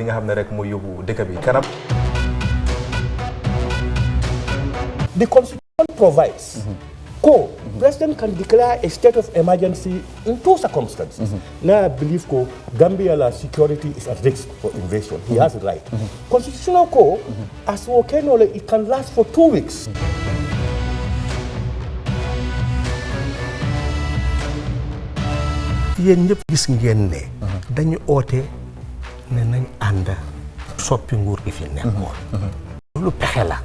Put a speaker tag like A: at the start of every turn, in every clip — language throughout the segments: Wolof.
A: li nga xam ne rek mooy yóbbu dëkk bi kanam.
B: The Constitution provides President can declare a state of emergency in two circumstances. Now I believe Gambia's security is at risk for invasion. He has a right. Constitutional as it can last for 2 weeks.
C: yéen ñëpp gis ngeen ne dañu oote ne nañ ànd soppi nguur gi fi nekkoon lu pexe la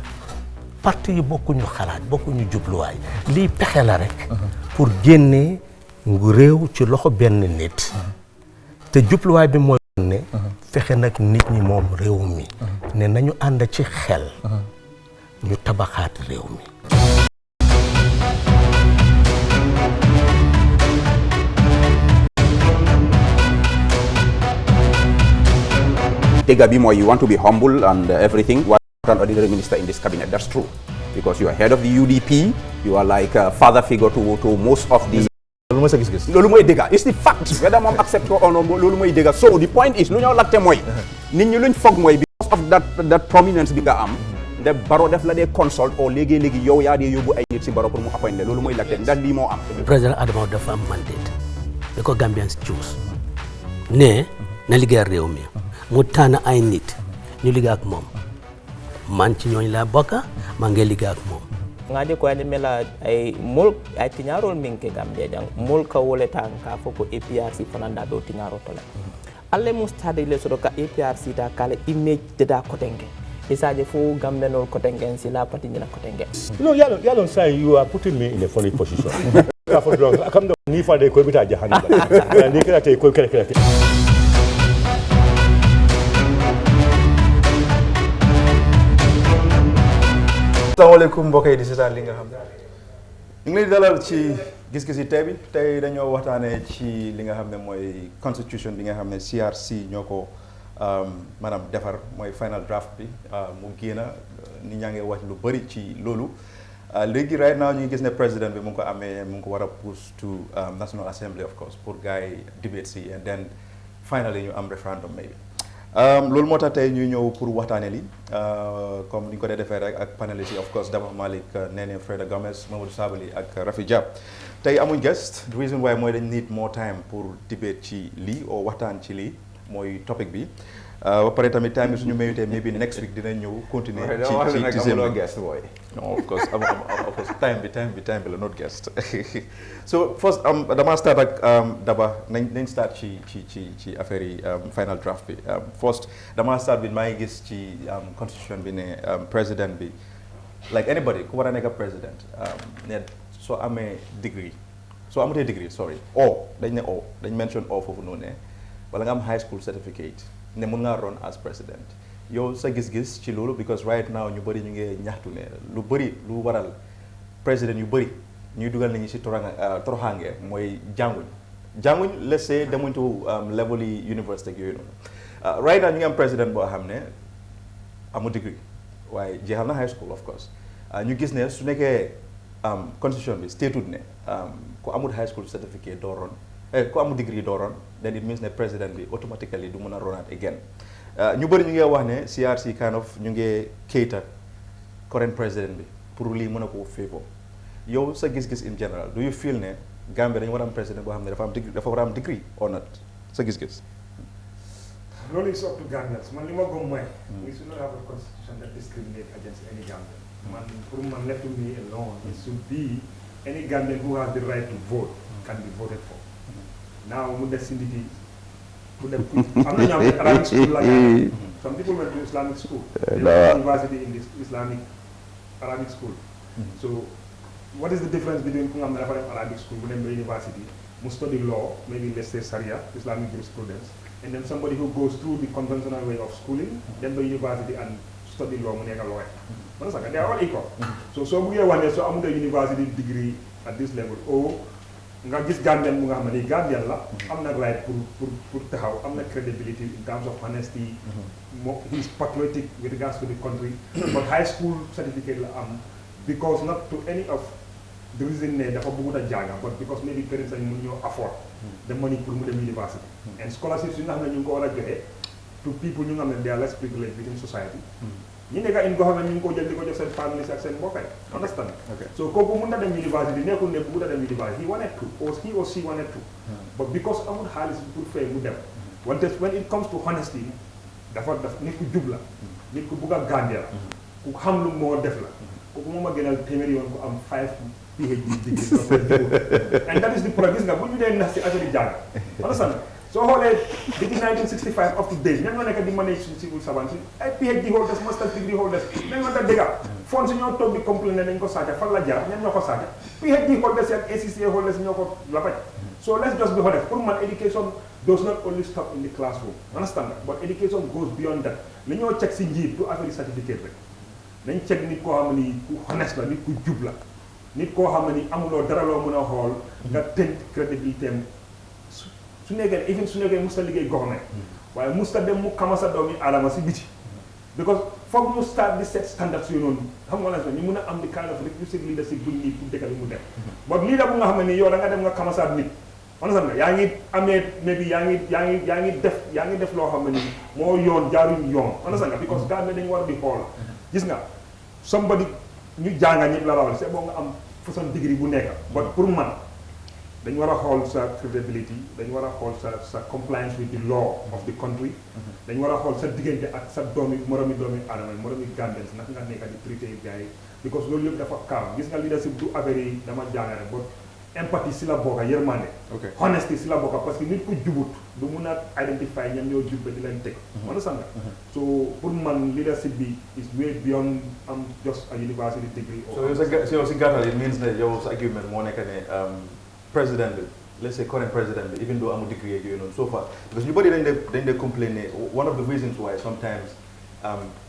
C: parti yi bokkuñu xalaat bokkuñu jubluwaay lii pexe la rek pour génnee ngu réew ci loxo benn nit te jubluwaay bi mooy ne fexe nag nit ñi moom réew mi ne nañu ànd ci xel ñu tabaxaat réew mi.
D: Degabi, you want to be humble and everything. What an ordinary minister in this cabinet? That's true, because you are head of the UDP. You are like a father figure to most of the. It's the fact. Whether mom accept or not, so the point is, because of that prominence the baro def la de consult or legi yow ya de yobu ay nit ci baro pour mu appoint lolu moy lacté ndax li mo am.
E: President Adama dafa am mandate because Gambians choose ne na liggéey réew mi mu tànn ay nit ñu liggéey ak moom man ci ñooñ la bokka ma ngi liggéey ak moom
F: ngaje ko ade mela ay mol ay tiñarol minke Gambia jang mol ka wole tanka foko APRC fananda do tiñaro tole alle mustade le sodo ka APRC da kala image de da kotenge isaje fo Gambia no kotenge si la parti ni la kotenge.
B: You know, Yalon say you are putting me in a funny position. Come down ni fa de ko bita jahannam. Ni kala tay ko kala.
A: Assalamualaikum mbokk yi di seetaan li nga xam ne ñu ngi lay dalal ci gis-gis yi tey dañoo waxtaanee ci li nga xam ne mooy constitution bi nga xam ne CRC ñoo ko maanaam defar mooy final draft bi mu génn nit ñaa ngi wax lu bëri ci loolu léegi right now ñu ngi gis ne président bi mu ngi ko amee mu ngi ko war a push to National Assembly of course pour gars yi debate si and then finally ñu am referendum maybe loolu moo tax tey ñuy ñëw pour waxtaanee li comme ni ñu ko dee defee rek ak panélistes yi of course Daba Malick Nene Freda Gomez Mamadou Sabali ak Rafi Dia tey amuñ guest the reason why mooy dañ need more time pour debate ci lii oo waxtaan ci lii mooy topic bi ba pare tamit time bi suñu mayutee maybe next week dina ñëw continuer ci seen guest boy no of course time bi la not guest so first dama start ak Daba nañ start ci affaire yi final draft bi first dama start bi maa ngi gis ci constitution bi ne président bi like anybody ku war a nekk président ne soo amee degree soo amutee degree sorry dañ mention foofu noonu ne wala nga am high school certificate ne mun ngaa run as president yow sa gis-gis ci loolu because right now ñu bëri ñu ngi ñaxtu ne lu bëri lu waral président yu bëri ñuy dugal nañu si toroxaange mooy jànguñ let's say demuñ to level yi université ak yooyu noonu right now ñu ngi am président boo xam ne amu degree waaye jeexal na high school of course ñu gis ne su nekkee constitution bi statut ne ku amul high school certificate doo run ku amul degree doo run then it means ne président bi automatically du mën a runaat again ñu bëri ñu ngi wax ne CRC kind of ñu ngi cater current président bi pour lii mën a ko favor yow sa gis-gis in general do you feel ne Gambia dañu war a am président boo xam ne dafa war a am degree or not sa gis-gis.
G: loolu is up to Gambians man li ma gëm mooy. we should not have a constitution that discriminates against any Gambian. man pour man left me alone it should be any Gambian who has the right to vote can be voted for. Now mu des si nit yi ku dem am na ñoo xam ne Arabic school la ñu some people went to Islamic school. University in this Islamic Arabic school. So what is the difference between ku nga xam ne dafa def Arabic school bu dem ba university mu study law maybe let's say Sharia Islamic jurisprudence and then somebody who goes through the conventional way of schooling dem ba university and study law mu nekk lawyer. Man sax they are all equal. So soo buggee wax ne soo amul university degree at this level nga gis Gambian mu nga xam ne nii Gambian la am na right pour taxaw am na credibility in terms of honesty he is patriotic with regards to the country but high school certificate la am because not to any of the reason ne dafa bëggut a jànga but because maybe parents lañ mun ñoo afford the money pour mu dem university and scholarships yi nga xam ne ñu ngi ko war a joxe to people ñu nga xam ne they are less privileged within society. ñi nekk in government ñu ngi ko jël di ko jox seen families ak seen mbokk yi. Understand? So kooku mun na dem university nekkul ne bu dem university he wanted to or he or she wanted to. But because amul xaalis pour fay mu dem. wante when it comes to honesty dafa nit ku jub la. nit ku bugg a Gambia la. ku xam lu moo def la. kooku moom a gënal téeméeri yoon ku am 5 PhD degree. And that is the problem. Gis nga bu ñu dee nax si affaire yi jàng. Understand? soo xoolee depuis 1965 up to date ñan ñoo nekk di manage civil servants ay PhD holders master's degree holders nañ ma ta dégga fonds si ñoo toog di complain ne nañ ko saaca fan la jaar ñan ñoo ko saaca PhD holders ak ACCA holders ñoo ko lapaj. So let's just be honest. For man, education does not only stop in the classroom. Understand that? But education goes beyond that. When you check sinji to every certificate, then check nit ko xamni ku honest la, nit ku jub la. Nit ko xamni amulo dara lo mëna xol nga tent credibility am. Su nekké even su nekké musta liggéey government. Waye musta dem mu kamasa doomi adama ci biti. Because for you start the set standards you know, xam nga la ñu mëna am the kind of requisite leadership bu ñi pour dékal mu dem. But leader bu nga xamni yow da nga dem nga kamasa nit. Understand nga yaa ngi amee maybe yaa ngi def loo xam ne nii moo yoon jaaruñ yoon understand nga because Gambia dañu war di xool gis nga somebody ñu jànga ñëpp la rawal c'est bon nga am façon degree bu nekk but pour man dañu war a xool sa credibility dañu war a xool sa compliance with the law of the country dañu war a xool sa diggante ak sa doomi moromi adama moromi Gambians naka nga nekk di traité gars yi because loolu yëpp dafa kaam gis nga leadership du affaire yi dama jàngale but empathy si la bokka yërmande honesty si la bokka parce que nit ku jubut du mun a identify ñan ñoo jubbe di leen teg understand nga so pour man leadership bi is way beyond just a university degree
A: so si gàttal it means that yow sa argument moo nekk ne président bi let's say current president bi even though amu degree yooyu noonu so far because ñu bëri dañ de complain ne one of the reasons why sometimes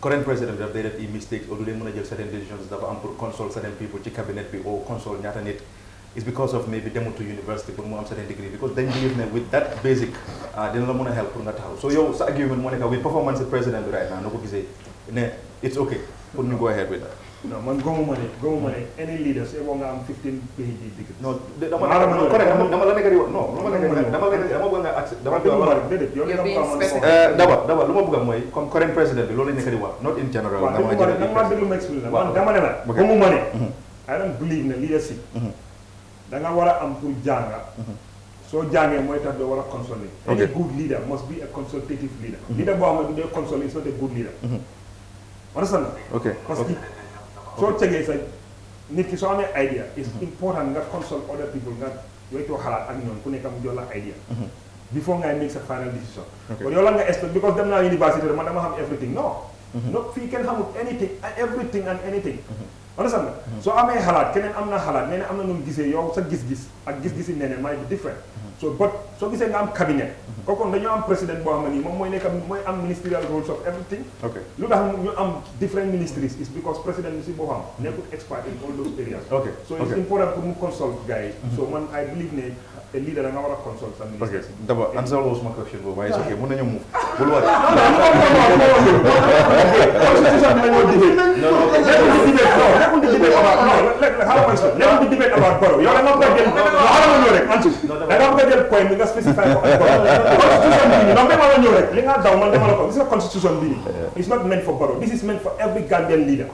A: current president bi daf day def mistakes ou du leen mën a jël certain decisions dafa am pour consult certain people ci cabinet bi ou consult ñaata nit is because of maybe demo to university pour mu am certain degree because then believe ne with that basic dina la mën a help pour nga taxaw so yow sa argument moo nekk with performance president bi right now no ko gisee ne it's okay pour ñu go ahead with that.
G: Non man gëmuma ne any leader c'est bon nga am 15 PhD degree.
A: Non dama la nekk di wax non dama bëgg nga accès dama daba lu ma bëgg mooy comme current president bi loolu lañ nekk di wax not in general
G: dama déglu ma expliqué man dama ne la gëmuma ne I don't believe ne leadership da nga war a am pour jànga soo jàngee mooy tax doo war a consulter. Any good leader must be a consultative leader. Leader boo xam ne du dee consult is not a good leader. Understand? Parce que soo tegee sa nit ki soo amee idea it's important nga consult other people nga weccoo xalaat ak ñoom ku nekk mu jox la idea before ngay make sa final decision. But yow la nga expect because dem naa university man dama xam everything no fii kenn xamul everything and anything. Understand nga soo amee xalaat keneen am na xalaat nee na am na nu mu gisee yow sa gis-gis ak gis-gisi neneen might be different so but soo gisee nga am cabinet kooku dañoo am président boo xam ne nii moom mooy am ministerial roles of everything lu tax ñu am different ministries is because président bi si boo xam nekkul expert in all those areas so it's important pour mu consult gars yi so man I believe ne a leader da nga war a consult sa ministres
A: d'abord answer was my question boobu waaye ok mën nañu move bul wax nekkul di debate about Barrow yow da nga bëgg jël xaaral ma ñëw rek Ansu da nga bëgg jël point bi nga spécifié ko ak constitution bi non dama la ñëw rek li nga daw man dama la ko gis nga constitution bi it's not meant for Barrow this is meant for every Gambian leader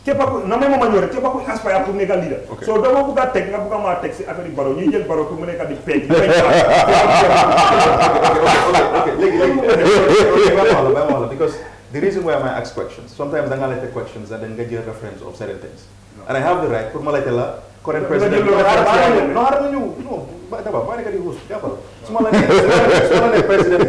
A: képp ku na ma ñëw rek képp ku aspire pour nekk leader so dama bëgg a teg nga bëgg maa teg si affaire yi Barrow ñuy jël Barrow pour mu nekk di peeg because the reason why I ask questions, sometimes I like the questions and then get your reference of certain things. And I have the right, for my current president. No, President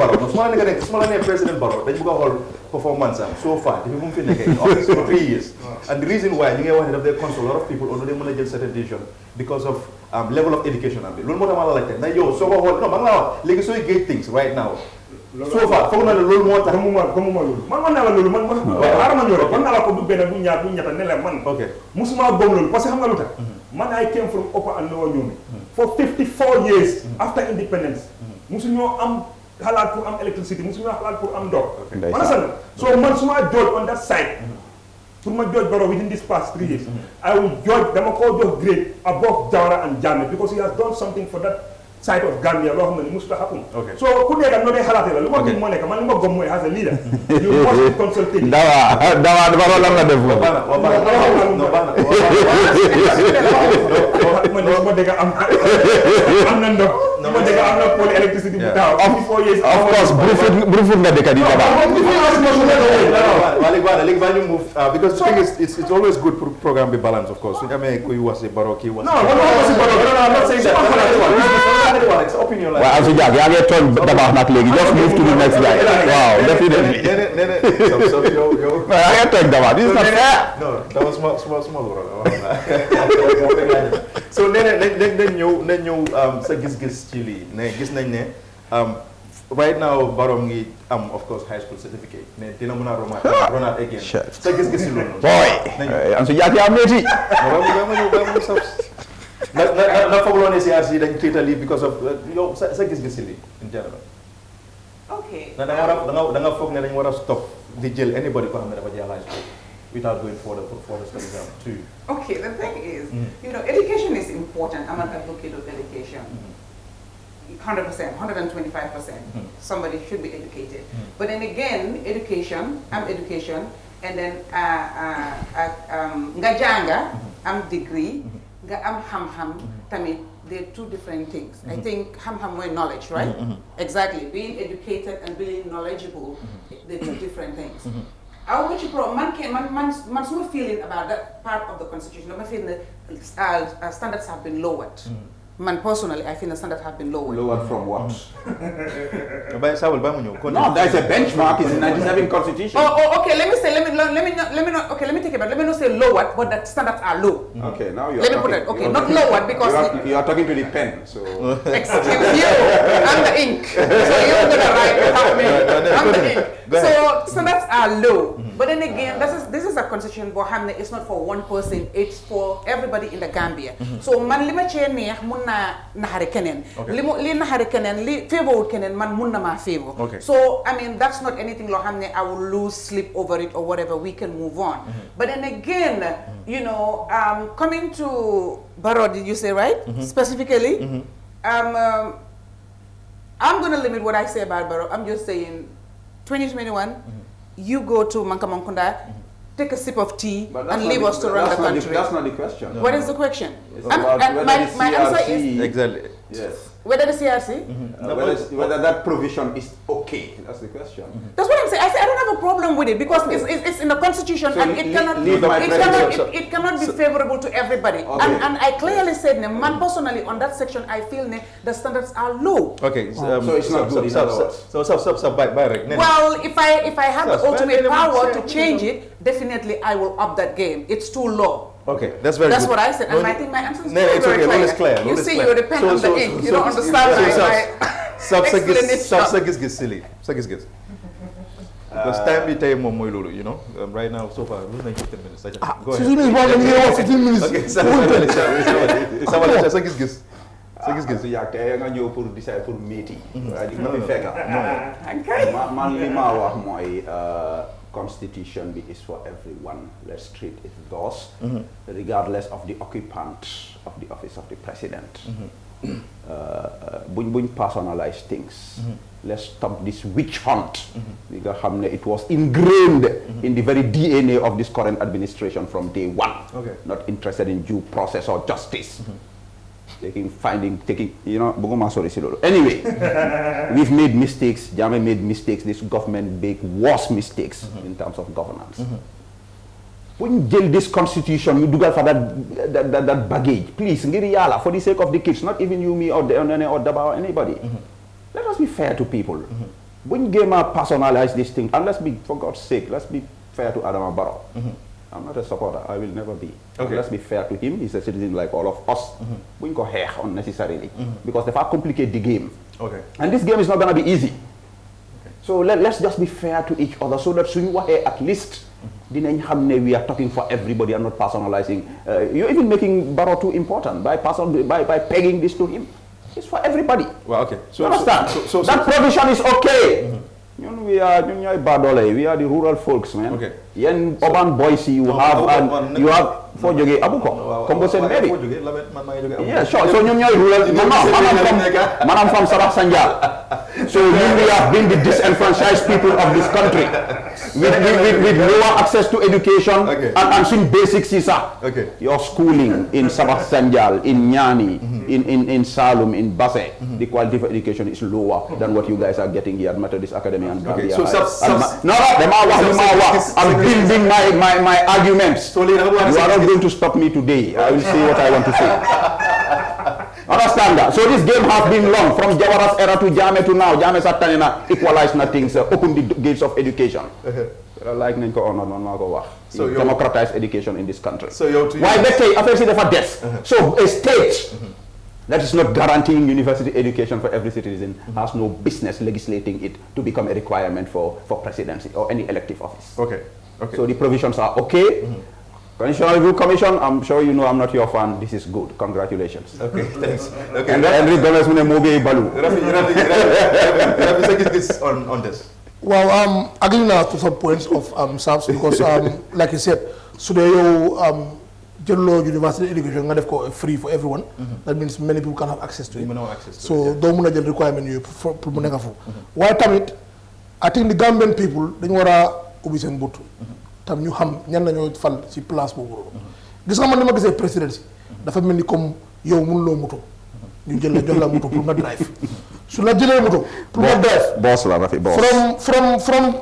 A: Barrow, then you got whole performance so far. The people feel like in office for 3 years. And the reason why you get one of their council, a lot of people although they want to certain decision because of level of education. Now yo, so no, so you get things right now. So far, foog naa ne loolu moo tax gëmuma loolu man naa la loolu man xaaral ma ñëw rek man naa la ko du benn du ñaar du ñetta ne la man musuma gëm loolu parce que xam nga lu tax man I came from Upper and Lower Niomey for 54 years after independence musuñoo am xalaat pour am electricity musuñoo xalaat pour am ndox man so man suma judge on that side pour ma judge Barrow within this past 3 years I will judge dama ko jox grade above Jawara and Jammeh because he has done something for that
G: side of Gambia loo xam ne must happen.
A: Okay.
G: So ku nekk noo dee xalaatee la lu ma gëm moo nekk man li ma gëm mooy as a leader. You must consult it.
D: dawa baro lan la def foofu.
G: ma dégg am na ndox. ma dégg am na pôle électricité bu taw.
D: Of course, Brufut nga dëkk di tabax.
A: Léegi baa ñu move because the thing is it's always good pour programme bi balance of course suñu amee kuy wax si baro kii wax. It's opinion la.
D: waaw Ansu Jack yaa ngi toog tabax nag léegi just move to the next guy. waaw definitely.
A: yow.
D: yaa ngi toog tabax this is not fair.
A: non that was small so nañ ñëw sa gis-gis ci lii ne gis nañ ne right now Barrow ngi am of course high school certificate ne dina mën a ronaat again sa gis-gis ci loolu.
D: boy Ansu Jack yaa métti.
A: na fooguloo ne CRC dañ tiitali because of yow sa gis-gis ci lii in general.
H: Okay.
A: da nga foog ne dañ war a stop di jël anybody ko xam ne dafa jeex high school without going for the study exam too.
H: Okay, the thing is, you know, education is important. I'm an advocate of education. 100%, 125%. Somebody should be educated. But then again, education, I'm education, and then nga janga, I'm degree, nga am ham, tamit, they're two different things. I think ham more knowledge, right? Exactly. Being educated and being knowledgeable, they're two different things. I want you to man small feeling about that part of the constitution. I'm feeling the standards have been lowered. Man personally, I feel the standards have been lowered.
D: Lowered from what?
A: No,
D: there's a benchmark in the 97 constitution.
H: Oh, okay. Let me take it back. Let me not say lowered, but the standards are low.
D: Okay, now you're
H: Let me put it. Okay, not lowered because
D: you are talking to the pen. So
H: excuse you. I'm the ink. So you're gonna write without me. I'm the ink. So standards are low. But then again, this is a constitution. Bohamne it's not for one person. It's for everybody in the Gambia. So man lima chene munna nahare kenen. Li nahare kenen li favor kenen man munna ma favor.
A: Okay.
H: So I mean that's not anything lohamne I will lose sleep over it or whatever. We can move on. But then again, you know, coming to Barrow, did you say right? Specifically, I'm gonna limit what I say about Barrow. I'm just saying, 2021. You go to Mankamankunda, take a sip of tea, and leave us to run the country.
D: That's not the question.
H: What is the question?
D: My
H: answer is
A: exactly.
D: Yes.
H: Whether the CRC?
D: Whether that provision is okay. That's the question.
H: That's what I'm saying. I say I don't have a problem with it because it's in the constitution
D: so
H: and it cannot be favorable to everybody.
D: Okay.
H: And I clearly said, man, personally on that section, I feel the standards are low.
A: Okay.
D: So it's not good.
H: Well, if I have the ultimate power to change it, definitely I will up that game. It's too low.
A: Okay, that's very good.
H: What I said, and I think my answer is
A: it's
H: very
A: okay.
H: clear. You see, you depend on the ink. You don't understand my
A: explanation. Because time be time more lulu, you know. Right now, so far, we're 15 minutes. Go ahead.
C: 15 minutes.
A: Okay, so Giss Giss.
D: So yaa tey nga ñëw pour décider pour meeting. waaye di nga fi fekk. man li ma wax mooy constitution is for everyone. Let's treat it thus, regardless of the occupant of the office of the president. Buñ personalize things. Let's stop this witch hunt. Because it was ingrained in the very DNA of this current administration from day one.
A: Okay.
D: Not interested in due process or justice. Taking, you know, anyway, we've made mistakes. Jammeh made mistakes. This government made worse mistakes in terms of governance. When you deal this constitution, you do that for that baggage. Please, for the sake of the kids, not even you, me, or Daba, or anybody. Let us be fair to people. When you personalize this thing, and let's be, for God's sake, let's be fair to Adama Barrow. I'm not a supporter. I will never be.
A: Okay.
D: Let's be fair to him. He's a citizen like all of us. We go here unnecessarily because they far complicate the game.
A: Okay.
D: And this game is not going to be easy. Okay. So let's just be fair to each other so that soon at least we are talking for everybody and not personalizing. You're even making Barrow too important by pegging this to him. It's for everybody.
A: Well, okay.
D: So understand? So that provision is okay. You we are badole. We are the rural folks, man.
A: Okay.
D: Yen urban boys you have for joge abuko. Kombo sen maybe. Yeah, sure. So rural. I'm from Sabah Sanjal. So we have been the disenfranchised people of this country with lower access to education and some basic sisa.
A: Okay.
D: Your schooling in Sabah Sanjal, in Nyani, in Salum, in Basse, the quality of education is lower than what you guys are getting here at Methodist Academy and Gambia. I'm building my arguments. So you are not going to stop me today. I will say what I want to say. Understand that? So this game has been long, from Jawara's era to Jame to now. Jame Satanina equalized things, open the gates of education. Like Nenko or not, so democratize education in this country. So why they say after the death? So a state that is not guaranteeing university education for every citizen has no business legislating it to become a requirement for presidency or any elective office.
A: Okay.
D: So the provisions are okay. Constitutional Review Commission, I'm sure you know I'm not your fan. This is good. Congratulations.
A: Okay, thanks. Okay.
D: And Henry Gomez Mobe Balu.
A: Rafi, this on this.
I: Well, agreeing now to some points of SAPS because, like I said, so they general university education is free for everyone. That means many people can have access to it. So don't want to requirement you for why time I think the Gambian people they want to ubi sen botu. Tam ñu xam ñan lañu fal ci place bobu. Gis nga man dama gisé presidency dafa melni comme yow mën lo moto. Ñu jël la moto pour nga drive. Su la jëlé moto pour nga drive.
D: Boss la Rafi boss.
I: From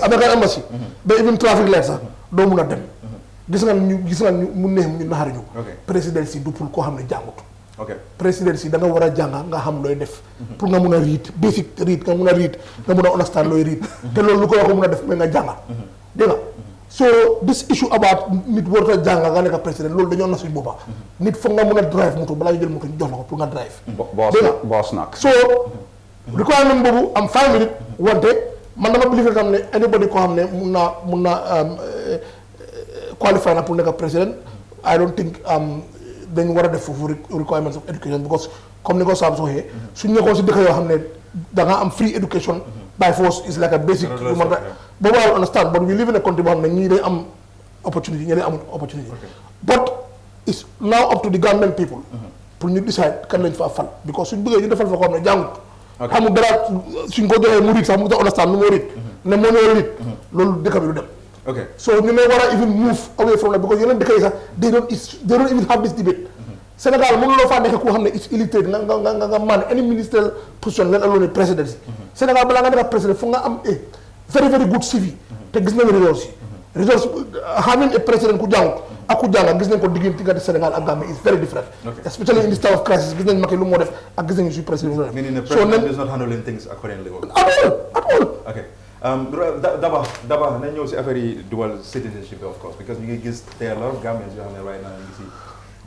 I: American embassy. Ba even traffic lights do mëna dem. Gis nga ñu mu neex ñu naxar ñu. Presidency du pour ko xamné jangut.
A: Okay.
I: Presidency da nga wara janga nga xam loy def pour nga mëna read basic read nga mëna read nga mëna understand loy read té lolou lu ko wax mëna def mais nga janga dégg nga so this issue about nit warta janga nga nek president lolou dañu nasu boba nit fo nga mëna drive moto bala ñu jël moto ñu jox la ko pour nga drive
D: boss nak
I: so requirement bobu am 5 minutes wonté man dama believe tam né anybody ko xamné mëna qualify na pour nek president I don't think dañ wara def fofu requirements of education because comme ni ko Sam soxé suñ nekkoon ci dëkk yo xamné da nga am free education by force is like a basic human right but I understand but we live in a country where ñi day am opportunity ñi day am opportunity but it's now up to the government people pour ñu decide kan lañ fa fal because suñ bëggé ñu defal fa ko xamné jangut xamu dara suñ ko joxé murid sax mu ta understand nu mo rit né mo ñoo rit lolu dëkk bi du dem.
A: Okay.
I: So you may want to even move away from that because you know the case they don't even have this debate. Senegal mënu lo fa nek ko xamné it's illiterate nga man any ministerial position let alone presidency. Senegal bala nga nek president fu nga am very very good CV te gis nañu results having a president ku jang ak ku jang gis nañ ko digënté nga Senegal ak Gambia is very different. Okay. Especially in this time of crisis gis nañ Macky lu mo def ak gis nañ su president.
A: Meaning the president is not handling things accordingly.
I: At all.
A: Okay. Daba nañ ñëw si affaire yi dual citizenship of course because ñu ngi gis there are a lot of Gambians yoo xam ne right now ñu ngi si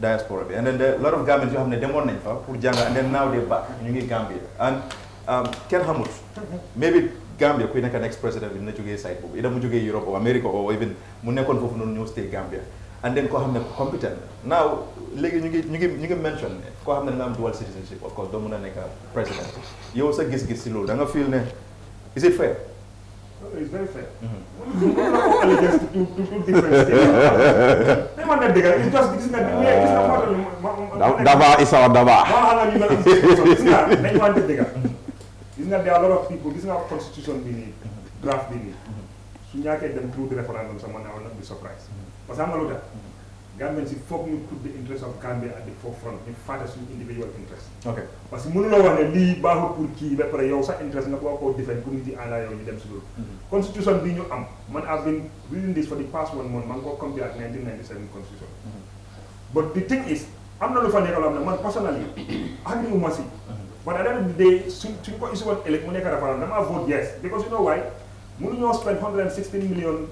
A: diaspora bi and then there are a lot of Gambians yoo xam ne demoon nañ fa pour jàng and then now they back ñu ngi Gambia and kenn xamut maybe Gambia kuy nekk next president bi dina jógee side boobu ida mu jógee Europe or America or even mu nekkoon foofu noonu ñëw stay Gambia and then koo xam ne competent now léegi ñu ngi mention ne koo xam ne nga am dual citizenship of course doo mën a nekk president yow sa gis-gis si loolu da nga feel ne is it fair?
G: It's very fair. Allegiance to different states. It's just this is not
D: Dava is our Dava.
G: There are a lot of people. This is our constitution we need, draft we need. So you can them through the referendum. Someone will not be surprised. But I'm not that. Gambians, if folk put the interest of Gambia at the forefront, in fact, as individual interest. Okay. Parce que mënu la wax ne lii baaxul pour kii ba pare yow sa interest nga ko defend pour nit yi ànda yow ñu dem si loolu. Constitution bi ñu am man I've been reading this for the past 1 month man ko compare ak 1997 constitution. But the thing is am na lu fa nekk loo xam ne man personally agree ma si. But at the end of the day suñ ko issue woon ëllëg mu nekk référendum dama vote yes because you know why mënuñoo spend $116 million.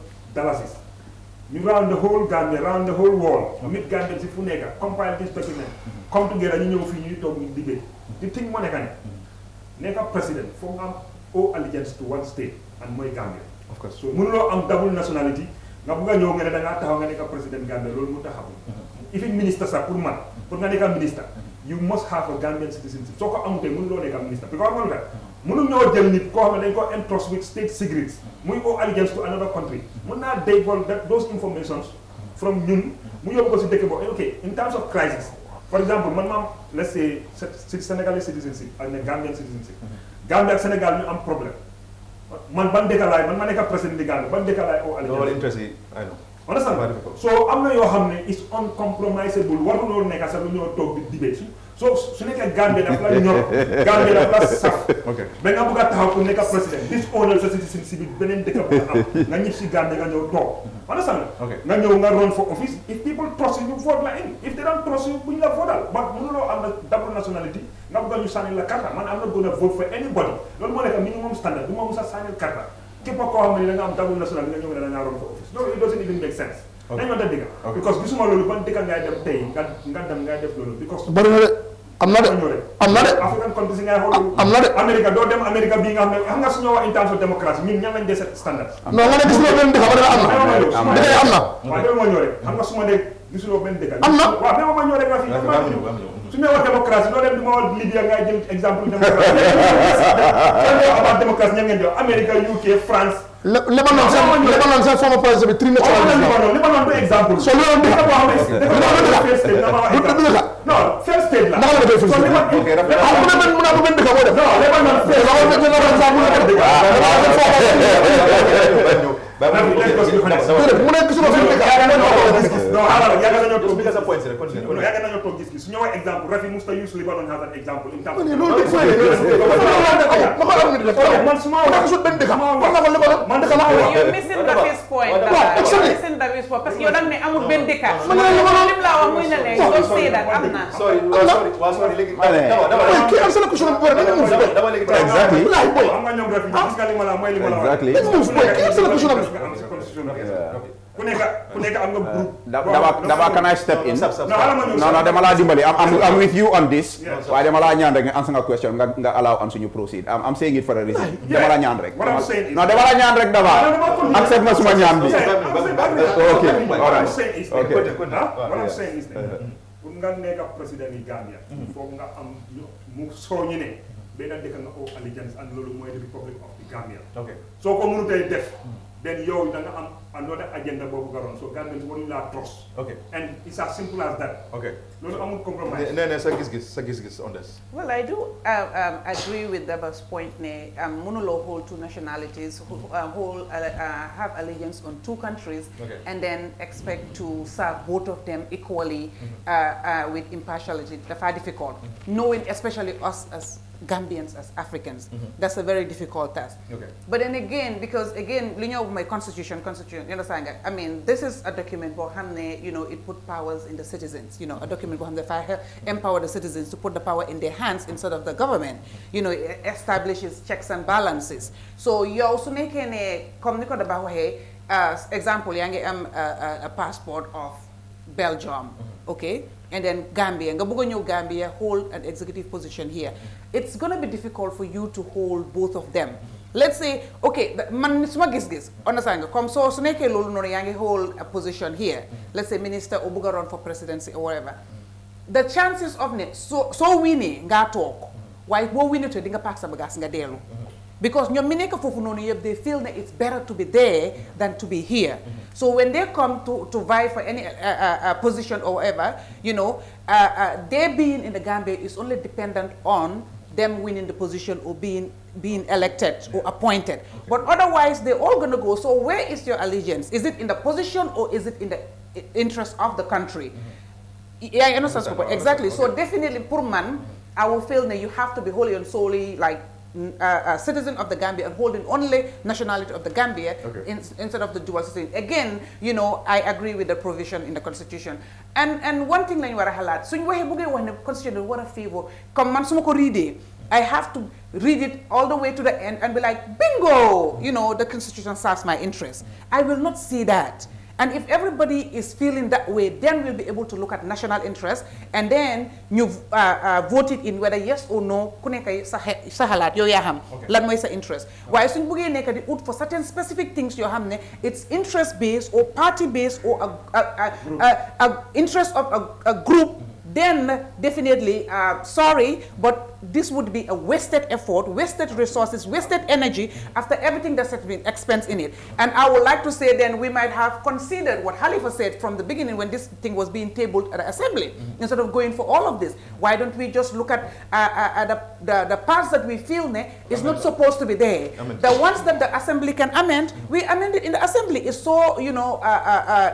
G: You round the whole Gambia, round the whole world, meet Gambians if you compile this document, come together, you know, if you talk with debate. The thing one can neka president for owe allegiance to one state and my Gambia. Of course. So munulo am double nationality, nga buga ñew nga da nga taxaw nga neka president Gambia lolu mu taxaw. If it minister sa pour man, pour nga neka minister, you must have a Gambian citizenship. So ko amuté munulo neka minister. Because mënuñoo jël nit koo xam ne dañ ko entrust with state secrets muy owe allegiance to another country mën naa divulge those informations from ñun mu yóbbu ko si dëkk boobu ok in terms of crisis for example man maam let's say Senegalese citizenship ak ne Gambian citizenship Gambia ak Sénégal ñu am problème man ban dëkk laay man ma nekk président di Gambia ban dëkk laay owe allegiance understand so am na yoo xam ne is uncompromisable waruloo nekk sax lu ñoo toog di debate su nekkee Gambia daf la ñor Gambia daf la saf ba nga bëgg a taxaw pour nekk président dis owner sa citizenship bi beneen dëkk bu am nga ñib si Gambia nga ñëw toog understand nga ñëw nga run for office if people trust you vote la in if they don't trust you buñ la votal but mënuloo am na double nationality nga bëgg a ñu sànni la carte man am na gën a vote for anybody loolu moo nekk minimum standard du ma mos a sànni carte képp koo xam ne da nga am double nationality nga ñëw ne da ngaa run for office loolu it doesn't even make sense dañu wax dëgg because gisuma loolu ban dëkk ngay dem tey nga dem ngay def loolu because
I: bari na de am na de
G: African countries ngay xool
I: am na de
G: Amérique doo dem Amérique bii nga xam ne xam nga suñoo wax in terms of démocratie ñun ñan lañ dee set standard
I: non nga ne gisuloo benn dëkk ba dana am na
G: waaw dama ma ñëw rek xam nga su ma ne gisuloo benn dëkk
I: am na
G: waaw dama ma ñëw rek la fii su ñu wax démocratie doo dem di ma wax Libya ngay jël exemple démocratie about démocratie ñan ngeen jox Amérique UK France
I: Lebanon seen former président bi tri nationaliste
G: Lebanon du exemple
I: so loolu dëkk boo xam ne
G: non first state la
I: naka la defee first state mu na benn dëkk boo def
G: non Lebanon
I: mu nekk gisuloo benn dëkk
G: yàgg nañoo toog gis-gis su ñëwee exemple Rafi Musta use Lebanon as an example in terms man su ma wax benn dëkk wax na ko Lebanon man dëkk la
H: you're missing Rafi's point missing Rafi's point parce que yow da nga ne amul benn dëkk lim laa wax muy ne ne don't say that am na
I: kii am seen question bu bëri dañu move
D: exactly
G: xam nga ñoom Rafi gis nga li ma la mooy li ma la wax
I: dañu move kii am seen question
G: ku nekk am nga groupe
D: Daba, can I step in? No, dama laa dimbali. I'm with you on this. Waaye dama laa ñaan rek nga answer nga question nga allow Ansu ñu proceed. I'm saying it for a reason. Dama laa ñaan rek. No, dama laa ñaan rek Daba. Accept ma suma ñaan bi. Okay, all right.
G: What I'm saying is pour nga nekk président yi Gambia foog nga am mu sooñu ne benn dëkk nga owe allegiance and loolu mooy the Republic of the Gambia. Soo ko mënutee def then yow da nga am another agenda boobu nga ron so Gambians waruñu laa trust. And it's as simple as that. Loolu amul compromise.
A: nee sa gis-gis on this.
H: Well, I do agree with Daba's point. Ne mënuloo hold two nationalities, have allegiance on two countries, and then expect to serve both of them equally with impartiality. That's difficult. Knowing, especially us as Gambians, as Africans, that's a very difficult task. But then again, because again, my constitution, you understand? I mean, this is a document for it put powers in the citizens. A document for empower the citizens to put the power in their hands instead of the government. It establishes checks and balances. So you also make a communicate about example, a passport of Belgium, okay? And then Gambia, Gambia hold an executive position here. It's going to be difficult for you to hold both of them. Let's say, okay, man suma gis-gis, understand? Come so neke lolu no yangi hold a position here. Let's say minister or buga run for presidency or whatever. The chances of ne so winning nga talk. Why wo winning to dinga pack sa bagas nga delu. Because they feel that it's better to be there than to be here. So when they come to vie for any position or whatever, their being in the Gambia is only dependent on them winning the position or being elected or appointed. But otherwise, they're all going to go. So where is your allegiance? Is it in the position or is it in the interest of the country? Yeah, I understand. Exactly. So definitely, poor man, I will feel that you have to be wholly and solely like a citizen of the Gambia and holding only nationality of the Gambia instead of the dual citizenship. Again, I agree with the provision in the constitution. And one thing like you are halal. So when the constitution what a favor. Come man sumako read I have to read it all the way to the end and be like, bingo! The constitution serves my interest. I will not see that. And if everybody is feeling that way, then we'll be able to look at national interest and then you vote it in whether yes or no, sahalat yo yaham, lan moy sa interest. Why suñ bëggé nek di out for certain specific things yo xamné it's interest based or party based or a interest of a group then definitely, sorry, but this would be a wasted effort, wasted resources, wasted energy after everything that's been expensed in it. And I would like to say then we might have considered what Halifa said from the beginning when this thing was being tabled at the assembly. Instead of going for all of this, why don't we just look at the parts that we feel is not supposed to be there. The ones that the assembly can amend, we amend it in the assembly. It's so,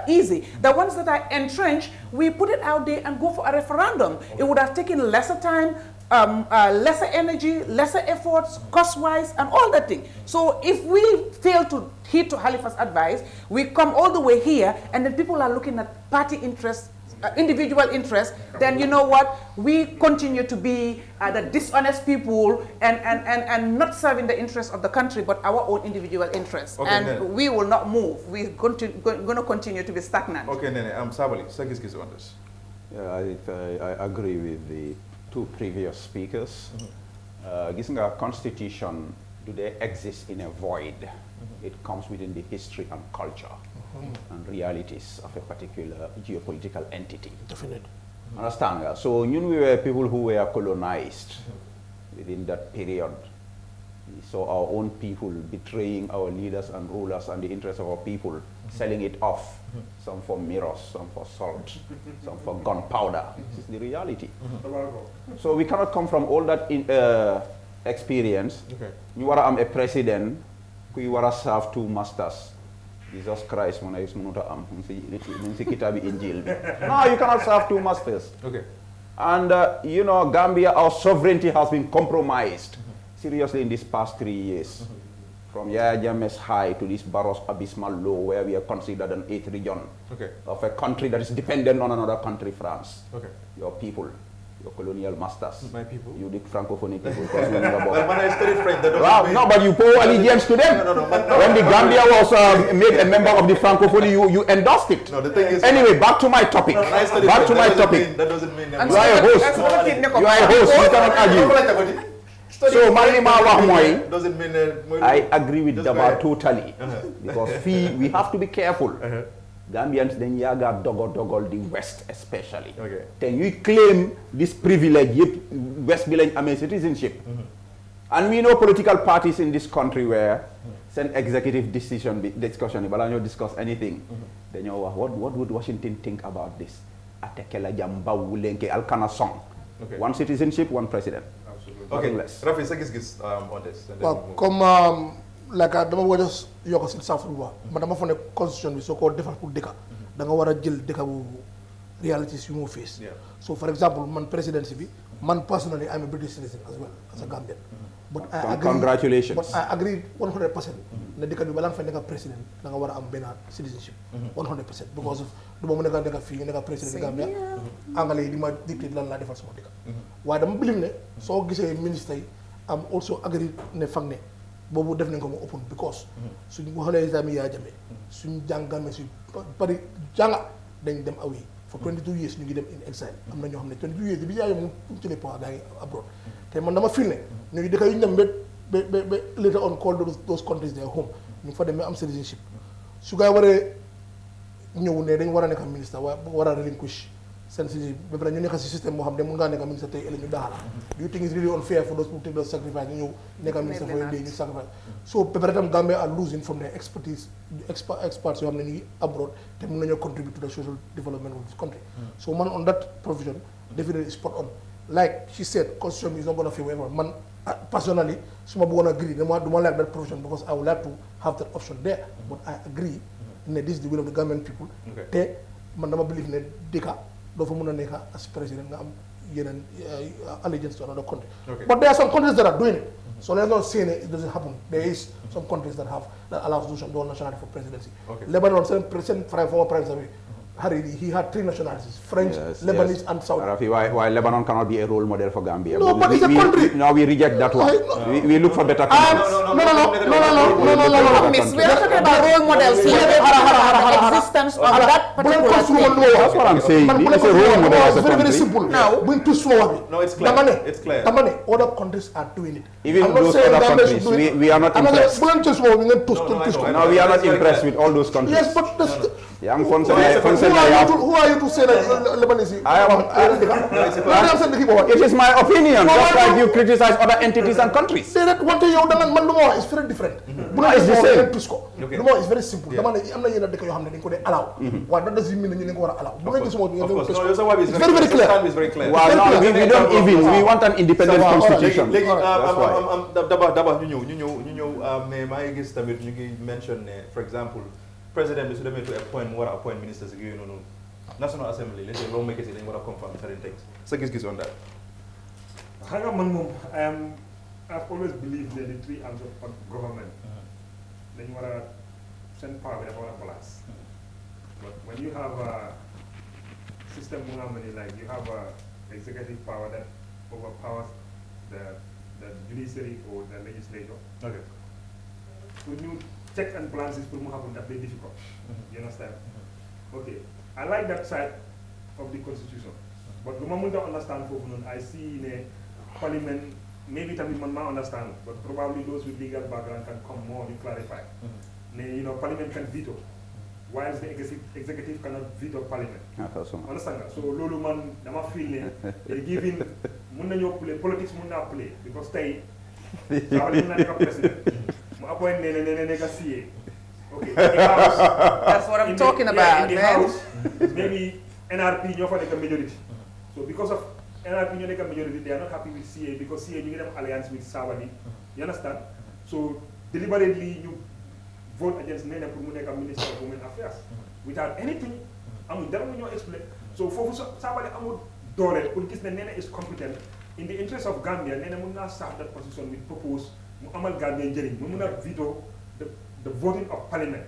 H: easy. The ones that are entrenched, we put it out there and go for a referendum. It would have taken lesser time, lesser energy, lesser efforts, cost-wise, and all that thing. So if we fail to heed to Halifa's advice, we come all the way here, and then people are looking at party interests, individual interests, then you know what? We continue to be the dishonest people and not serving the interests of the country, but our own individual interests.
A: Okay,
H: and we will not move. We're going to continue to be stagnant.
A: Okay, Nene, Sabali, say Giss Giss on this.
D: Yeah, I agree with the two previous speakers. Gissing our constitution, do they exist in a void? It comes within the history and culture and realities of a particular geopolitical entity.
I: Definitely.
D: Understand? So we were people who were colonized within that period. We saw our own people betraying our leaders and rulers and the interests of our people, selling it off, some for mirrors, some for salt, some for gunpowder. This is the reality. So we cannot come from all that experience. You are a president, you are serve two masters. Jesus Christ, when I use Munuta No, you cannot serve two masters.
A: Okay.
D: And Gambia, our sovereignty has been compromised seriously in these past 3 years. From Yaya Jammeh's high to this Barrow's abysmal low, where we are considered an 8th region of a country that is dependent on another country, France. Your people, your colonial masters.
A: My people?
D: You the Francophone people.
A: Well, when I studied French, that doesn't mean...
D: No, but you pay allegiance to them. When the Gambia was made a member of the Francophonie, you endorsed it.
A: No, the thing is...
D: Anyway, back to my topic. Back to my topic.
A: That doesn't mean...
D: You are a host. You are a host. You cannot argue. So,
A: doesn't mean
D: I agree with Daba totally. Because we have to be careful. Gambians then yaga dogol the West especially. Then you claim this privilege, West Village citizenship. And we know political parties in this country where send executive discussion, but I don't discuss anything. Then you know what would Washington think about this? Atekela jamba wulenke alkana song. One citizenship, one president.
A: Okay, Rafi, say Giss Giss on this.
I: Well, comme dama bëgg a just yokk si saaf bu baax man dama fa ne constitution bi soo ko defar pour dëkka da nga war a jël dëkka bu realities yu mu face. So for example man presidency bi man personally I'm a British citizen as well as a Gambian. But I agree,
D: congratulations.
I: But I agree 100% ne dëkka bi balaa nga fa nekk président da nga war a am benn citizenship 100% because of du ma mën a nekk fii nga nekk président Gambia anglais yi di ma dictate lan laa defal sama dëkka waaye dama believe ne soo gisee ministre yi am also agree ne fag ne boobu def nañ ko mu open because suñ waxalee tamit Yaya Jammeh suñ jàngame si pari jànga dañ dem away for 22 years ñu ngi dem in exile am na ñoo xam ne 22 years bi Yaya moom ci les poids gaa ngi abroad te man dama feel ne ñu ngi dëkk yu ñu dem ba later on call those countries their home ñu fa dem am citizenship su gaa waree ñëw ne dañ war a nekk ministre waaye war a relinquish seen citizenship ba pare ñu nekk si système boo xam ne mun ngaa nekk ministre tey ëllëg ñu daxala do you think it's really unfair for those people to take those sacrifice ñu ñëw nekk ministre for day ñu sacrifice so ba pare tam Gambia are losing from their expertise experts yoo xam ne ñu ngi abroad te mun nañoo contribute to the social development of this country so man on that provision definitely spot on like she said constitution is not going to favor everyone man personally su ma bëggoon agree du ma like that provision because I would like to have that option there but I agree ne this is the will of the Gambian people te man dama believe ne dëkka doo fa mën a nekk as president nga am yeneen allegiance to another country. But there are some countries that are doing it. So let's not say it doesn't happen. There is some countries that allows dual nationality for presidency. Lebanon, former Prime Minister Hariri, he had 3 nationalities: French, Lebanese, and Saudi.
D: Rafi, why Lebanon cannot be a role model for Gambia?
I: No, but it's a country.
D: No, we reject that one. We look for better countries.
H: No. We're not talking about role models here. We're talking about the existence of that particular thing.
D: That's what I'm saying. It's a role model as a country.
I: Very simple. Now,
A: no, it's clear. It's clear.
I: Other countries are doing it.
D: Even those other countries, we are not impressed. No, we are not impressed with all those countries.
I: Yes, but
D: Yang
I: Who are you to say that Lebanese?
D: It is my opinion, just like you criticize other entities and countries.
I: Say that one thing you is very different.
D: It's the same.
I: It's very simple. Allow. Why that doesn't mean you allow. It's very clear.
A: It's very clear.
D: Well, no, we don't even. We want an independent constitution.
A: Léegi
D: That's why.
A: d'abord ñu ñëw mais maa ngi gis tamit ñu ngi mention ne for example président bi su demee to a point mu war a appoint ministers ak yooyu noonu National Assembly léegi lawmakers yi dañu war a confirm certain things sa gis-gis on that.
G: xam nga man moom I've always believed that the three arms of government dañu war a seen power bi dafa war a balance. But when you have a system mu nga xam ne like you have a executive power that overpowers the judiciary or the legislature. Okay. For new checks and balances for happen that very difficult. You understand? Okay. I like that side of the constitution. But the moment I understand I see in a parliament, maybe man understand, but probably those with legal background can come more and clarify. Parliament can veto. Whilst the executive cannot veto parliament. Understand that? So lolu man dama feel they giving mun nañu play politics mun na play because tay jawal mun na nek president mu appoint ne ka CA. Okay.
H: That's what I'm talking about.
G: In the house, maybe NRP ñoo fa nek majority. So because of NRP ñoo nek majority, they are not happy with CA because CA ñu ngi dem alliance with Sabali. You understand? So deliberately you vote against Nene pour mu nekk Minister of Women Affairs without anything amul dara mu ñoo explain. So foofu Sabali amul doole pour gis ne Nene is competent in the interest of Gambia. Nene mun naa serve that position with purpose mu amal Gambia njëriñ mu mun a veto the voting of parliament.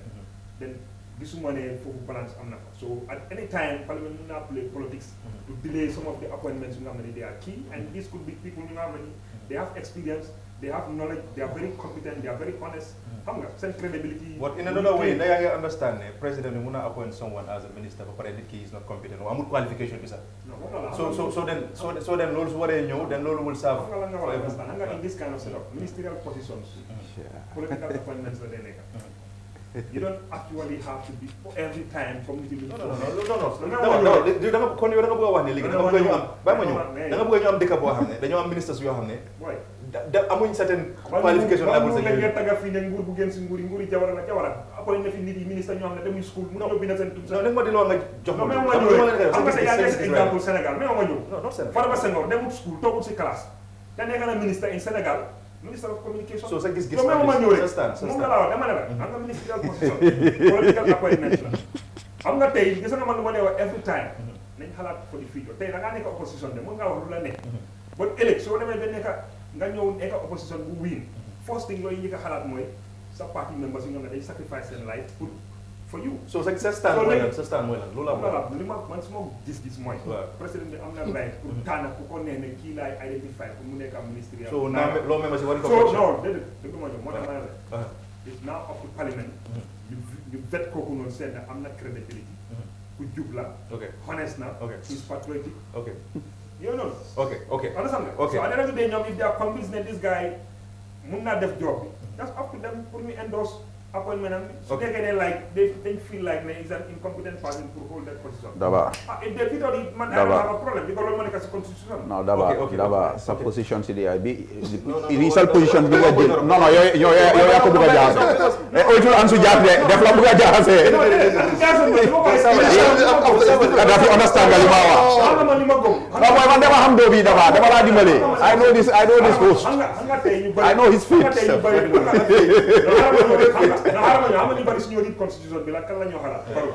G: Then gisuma ne foofu balance am na fa. So at any time parliament mun naa play politics to delay some of the appointments yu nga xam ne they are key, and these could be people yu nga xam ne they have experience, they have knowledge, they are very competent, they are very honest. Xam nga seen credibility.
A: But in another way, yaa ngi understand ne president bi mun na appoint someone as a minister ba pare nit ki is not competent or amul qualification bi sax. So then loolu su waree ñëw then loolu will serve.
G: Xam nga in this kind of setup, ministerial positions, political appointments la day nekk. You don't actually have to be for every time community.
A: No. Kon yow da nga bëgg a wax ne léegi da nga bëgg ñu am bàyyi ma ñëw da nga bëgg ñu am dëkk boo xam ne dañoo am ministres yoo xam ne amuñ certain qualification level sa
G: nga taga fi ne nguur bu gën si nguur yi jawara appoint na fi nit yi ministre ñoo xam ne demuñ school mu ñoo bind seen tur.
A: Non ma di loo nga jox ma.
G: Xam nga yaa ngi exemple Sénégal mais ma ñëw. Farba Senghor demul school toogul si classe. Te nekk na ministre in Sénégal. Minister of Communication.
A: So sa gis-gis
G: sa
A: stand.
G: Mu nga la wax dama ne la xam nga ministerial position political appointment la. Xam nga tey gis nga man lu ma ne wax every time nañ xalaat for the future tey da ngaa nekk opposition de mën ngaa wax lu la nekk. But ëllëg soo demee ba nekk nga ñëw nekk opposition bu win first thing looy njëkk a xalaat mooy sa party members yi nga xam ne dañ sacrifice seen life for you.
A: So sa stand mooy lan loolu la
G: li ma man suma gis-gis mooy président bi am na right pour tànn ku ko nee ne kii laay identify pour mu nekk am ministériel.
A: So loo même si war ko
G: non déedéet dëgg ma jox moo tax ma ne la it's now up to parliament ñu vet kooku noonu seet na am na credibility ku jub la honest na is patriotic yooyu noonu understand nga so at the end of the day ñoom if they are convinced ne this guy mun naa def job bi that's up to them pour ñu endorse appointment am su nekkee ne like they feel like ne is an incompetent person pour hold that position.
D: Daba.
G: If they feel that man I don't have a problem because loolu moo nekk si constitution.
D: No Daba sa position si DI bi initial position bi nga jël non yow yaa ko bëgg a jaxase oytul Ansu Jack de def la bëgg a jaxase dafa understand nga li ma wax
G: li ma gëm
D: mooy man dama xam doo bi Daba dama laa dimbale I know this host I know his feet
G: how many bari suñu read constitution bi la kan la ñoo xalaat Barrow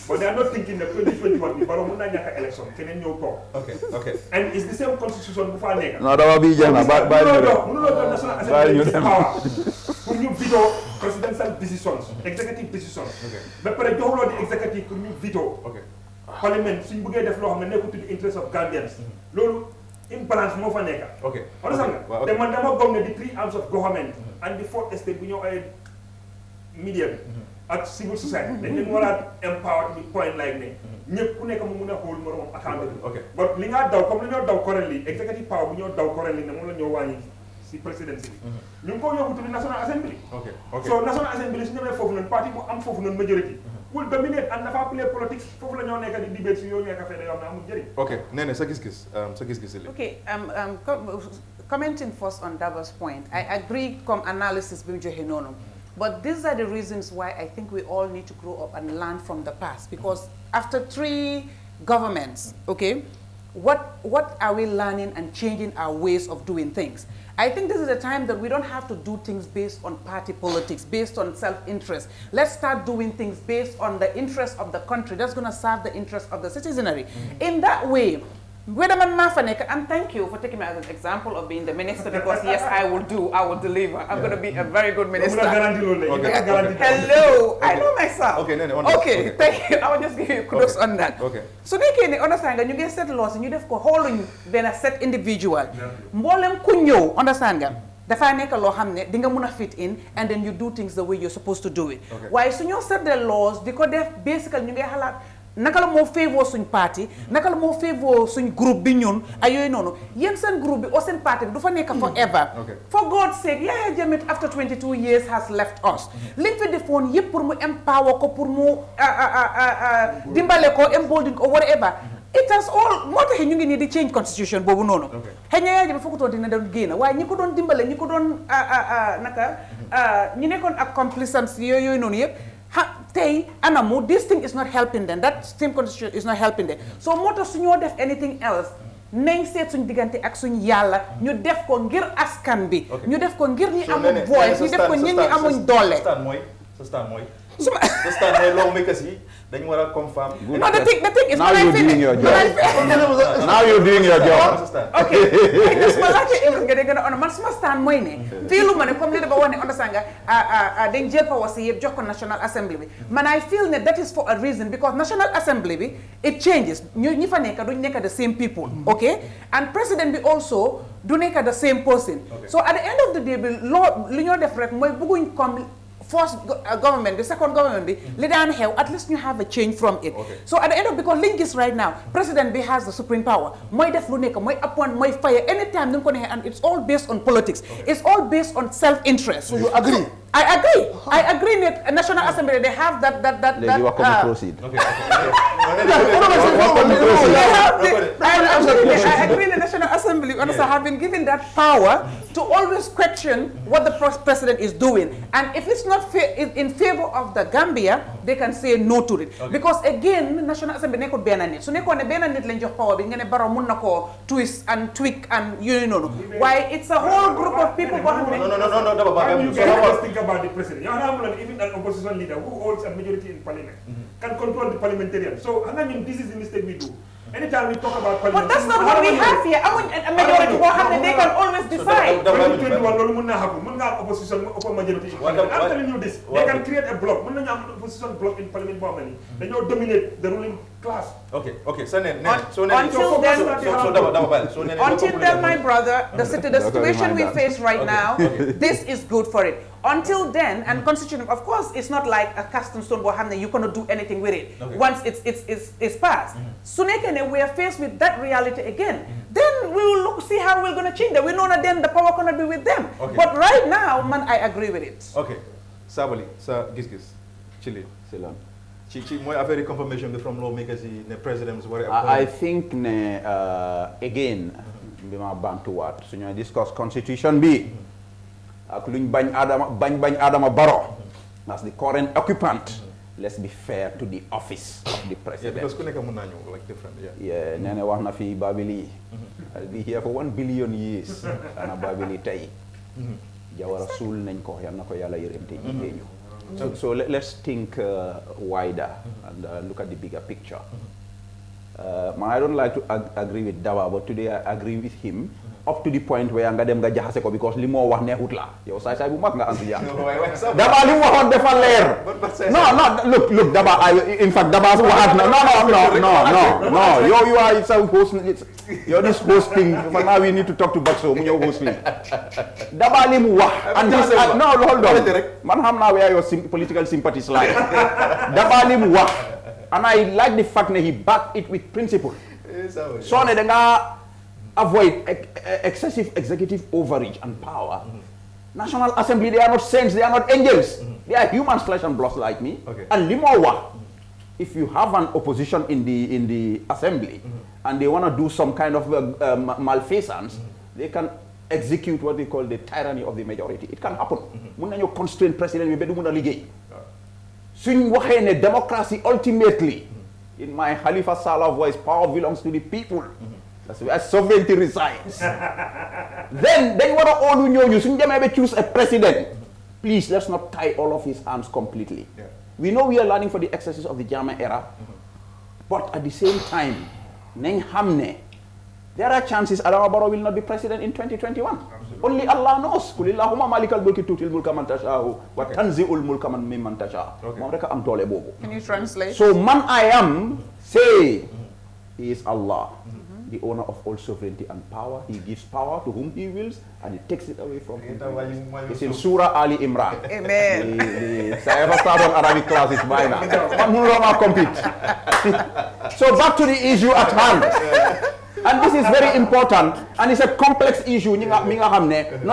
G: but they are not thinking that 2021 bi Barrow mën naa ñàkk élection keneen ñëw toog and it's the same constitution bu faa nekk
D: non dama bii jeex na
G: mënuloo doon national assembly pour ñu veto presidential decisions executive decisions ba pare joxuloo di executive pour ñu veto parliament suñ bëggee def loo xam ne nekkul to the interest of Gambians loolu imbalance moo fa nekk te man dama gëm ne the three arms of government and the fourth estate bu ñëw ay media bi ak civil society dañ leen war a empower bi point like ne ñëpp ku nekk mu mun a xool moromam accountable but li nga daw comme li ñoo daw currently executive power bu ñoo daw currently ne moom la ñoo wàññi si presidency bi ñu ngi ko yóbbu to the National Assembly so National Assembly su ñëwee foofu noonu parti bu am foofu noonu majority will dominate and dafa play politics foofu la ñoo nekk di debate si yooyu nekk fee yoo xam ne amul njëriñ.
A: ok Nene sa gis-gis li.
H: Okay, commenting first on Daba's point, I agree with analysis bi mu joxe noonu. But these are the reasons why I think we all need to grow up and learn from the past. Because after 3 governments, okay, what are we learning and changing our ways of doing things? I think this is a time that we don't have to do things based on party politics, based on self-interest. Let's start doing things based on the interest of the country. That's going to serve the interest of the citizenry. In that way, and thank you for taking me as an example of being the minister, because yes, I will deliver. I'm going to be a very good minister. Hello, I know myself. Okay, thank you. I will just give you kudos on that.
A: Okay.
H: So they can understand that you get set laws and you have to hold then a set individual. Mbolem kunyo, understand nga? Dafa nek lo xamne di nga mëna fit in and then you do things the way you're supposed to do it. Why so ñu set the laws diko def basically ñu ngay xalat naka la moo favor suñ parti naka la moo favor suñ groupe bi ñun ay yooyu noonu yéen seen groupe bi o seen parti bi du fa nekk forever. For God's sake, Yahya Jammeh after 22 years has left us. liñ fi defoon yëpp pour mu empower ko pour mu dimbale ko embolden ko whatever. It has all moo tax ñu ngi nii di change constitution boobu noonu. xëy na Yahya Jammeh foogutoo dina doon génn waaye ñi ko doon dimbale ñi ko doon ñi nekkoon ak complaisance yooyu noonu yëpp. Anamu, this thing is not helping them. That same constitution is not helping them. So moto suñu def anything else, nañ seet suñ diggante ak suñ yàlla ñu def ko ngir askan bi. ñu def ko ngir ñi amul voice, ñu def ko ñi amuñ doole.
A: Sa stand mooy lawmakers yi dañ war a confirm.
H: No, the thing is
D: now you're doing your job. Now you're doing your job.
H: Okay. Man suma stand mooy ne fii lu ma ne comme li dafa wax ne understand nga dañ jël power si yëpp jox ko National Assembly bi man I feel ne that is for a reason because National Assembly bi it changes ñi fa nekk duñ nekk the same people okay and president bi also du nekk the same person so at the end of the day bi li ñoo def rek mooy bëgguñ comme first government, the second government, at least you have a change from it. So at the end of because Linkis right now, President B has the supreme power. My def luneka, my appoint, my fire, anytime and it's all based on politics. It's all based on self-interest.
I: So you agree?
H: I agree. I agree with National Assembly. They have that.
D: Proceed.
H: I agree in the National Assembly have been given that power to always question what the president is doing. And if it's not in favor of the Gambia, they can say no to it. Because again, National Assembly could be an so ne ko ne ben nit lañ jox power bi ngene baro mun nako twist and tweak and you know why it's a whole group of people behind
G: it. About the president. Even an opposition leader who holds a majority in parliament can control the parliamentarian. So, this is the mistake we do. Anytime we talk about parliament,
H: but that's not what we have here. A majority they can always decide.
G: Opposition majority. I'm telling you this. They can create a bloc. Opposition bloc in parliament. They don't dominate the ruling class.
A: Okay.
H: Until then, my brother, the situation we face right now, this is good for it. Until then, and constitution, of course, it's not like a cast in stone boham you cannot do anything with it. Once it's passed. Sunekene, we are faced with that reality again. Then we will see how we're going to change that. We know that then the power cannot be with them. But right now, man, I agree with it.
A: Okay. Sabali, sa Giss Giss. Chile. Ceylon. More a very confirmation from lawmakers, the presidents were.
D: I think again, bima bantu wat. So you discuss constitution B. Ak luñ bañ Adama Barrow as the current occupant. Let's be fair to the office of the president.
A: Yeah, because ku nekk mën naa ñëw like different.
D: Yeah, nee wax na fi Babili. I'll be here for 1 billion years. Ana Babili tey. Jawara suul nañ ko yal na ko Yàlla yërëm te ñu. So let's think wider and look at the bigger picture. I don't like to agree with Dawa, but today I agree with him up to the point where nga dem nga jaxase ko because li mo wax neexut la yow say bu mag nga Ansu Jack Daba li mu waxoon dafa leer look Daba in fact Daba waxat na no you are so host you're this hosting but now we need to talk to Bakso mu ñëw host li Daba li mu wax and this no hold on man xam naa where your political sympathies lie Daba li mu wax and I like the fact that he backed it with principle so ne da nga avoid excessive executive overreach and power National Assembly, they are not saints, they are not angels. They are humans, flesh and blood like me. And limowa, if you have an opposition in the assembly and they want to do some kind of malfeasance, they can execute what they call the tyranny of the majority. It can happen. Mun nañu constrain president bi be du mëna liggéey. Suñ waxé né democracy ultimately, in my Khalifa Saleh voice, power belongs to the people. That's where sovereignty resides. Then what are all you suñ démé be choose a president. Please, let's not tie all of his hands completely. We know we are learning for the excesses of the Jama era, but at the same time, nañ xamné there are chances Adama Barrow will not be president in 2021. Only Allah knows. Kulillahumma malikal mulki tutil mulka man tasha'u wa tanzi'ul mulka mimman tasha'.
H: Can you translate?
D: So man I am say he is Allah, the owner of all sovereignty and power. He gives power to whom he wills and he takes it away from whom he wills. It's in Surah Ali Imran.
H: Amen.
D: I ever start on Arabic classes by now. Compete. So back to the issue at hand. And this is very important, and it's a complex issue. Not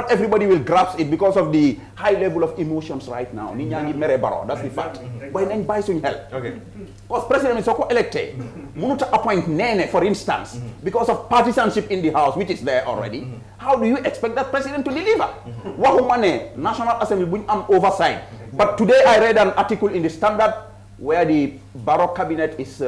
D: everybody will grasp it because of the high level of emotions right now. That's the fact. But then buy some help. Because President is elected. Munuta appoint Nene, for instance, because of partisanship in the house, which is there already. How do you expect that president to deliver? Wahumane, National Assembly oversight. But today I read an article in the Standard where the Barrow cabinet is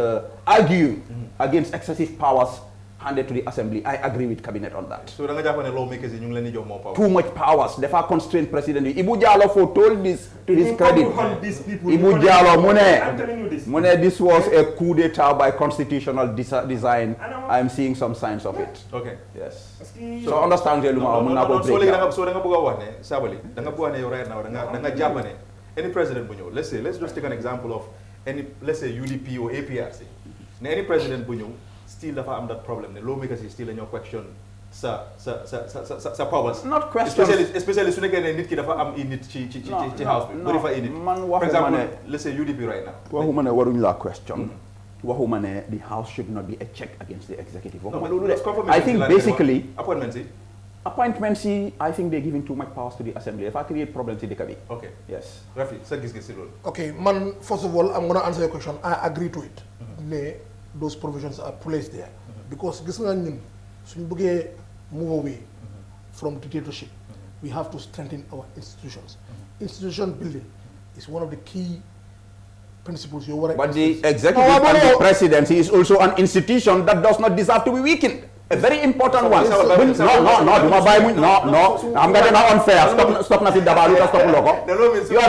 D: arguing against excessive powers handed to the assembly. I agree with cabinet on that.
A: So the lawmakers in England need more power.
D: Too much powers. Therefore, constrained president. Ibu Jallow foretold this to his credit. Ibu Jallow, Mune, this was a coup d'etat by constitutional design. I am seeing some signs of it.
A: Okay.
D: Yes. So understand,
A: so right now, any president, let's just take an example of any, let's say UDP or APRC. Any president, still have that problem. The lawmakers is still in your question. Powers.
D: Not question.
A: Especially when they need to in it house. For example, let's say UDP right now.
D: Wahumane question. Wahumane, the house should not be a check against the executive. I think basically appointments. I think they're giving too much powers to the assembly. If I create problems, they can be.
A: Okay.
D: Yes.
A: Rafi, so Giss Giss.
I: Okay, man. First of all, I'm gonna answer your question. I agree to it. Those provisions are placed there because this move away from dictatorship. We have to strengthen our institutions. Institution building is one of the key principles.
D: But the executive and the presidency is also an institution that does not deserve to be weakened. A very important one. No. I'm getting unfair. Stop nothing. You are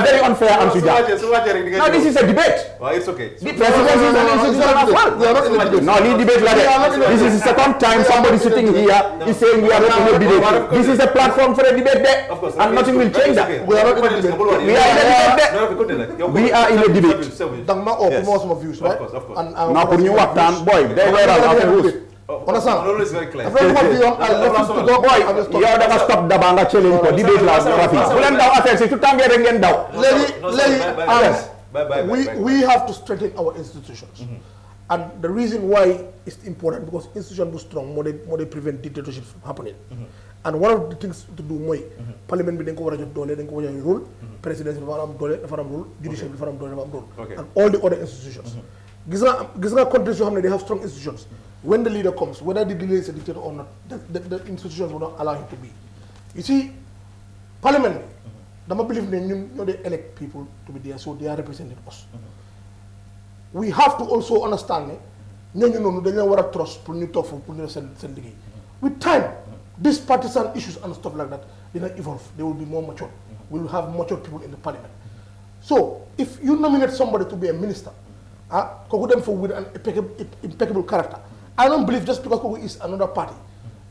D: very unfair, Ansu Jack. No, this is a debate.
A: Well, it's okay.
D: The presidency is an institution as well. We are not in a debate. No, need debate like that. This is the second time somebody sitting here is saying we are not in a debate. This is a platform for a debate there, and nothing will change that.
I: We are not in a debate.
D: We are in a debate there. We are in a debate.
I: Yes. Right?
A: Of course.
D: Now, put you work down, boy. They were out.
I: Understand?
A: No, it's very clear.
I: I left to go.
D: You are the stop the banga challenge for debate last
I: we have to strengthen our institutions. And the reason why it's important because institutions are strong, more they prevent dictatorships from happening. And one of the things to do more, parliament will rule, presidency will rule, judiciary will rule, and all the other institutions. Gizna countries they have strong institutions. When the leader comes, whether the leader is a dictator or not, the institutions will not allow him to be. You see, parliament, I believe they elect people to be there, so they are representing us. We have to also understand, they don't trust, with time, these partisan issues and stuff like that, they will evolve. They will be more mature. We will have mature people in the parliament. So, if you nominate somebody to be a minister, with an impeccable character, I don't believe just because Kogu is another party,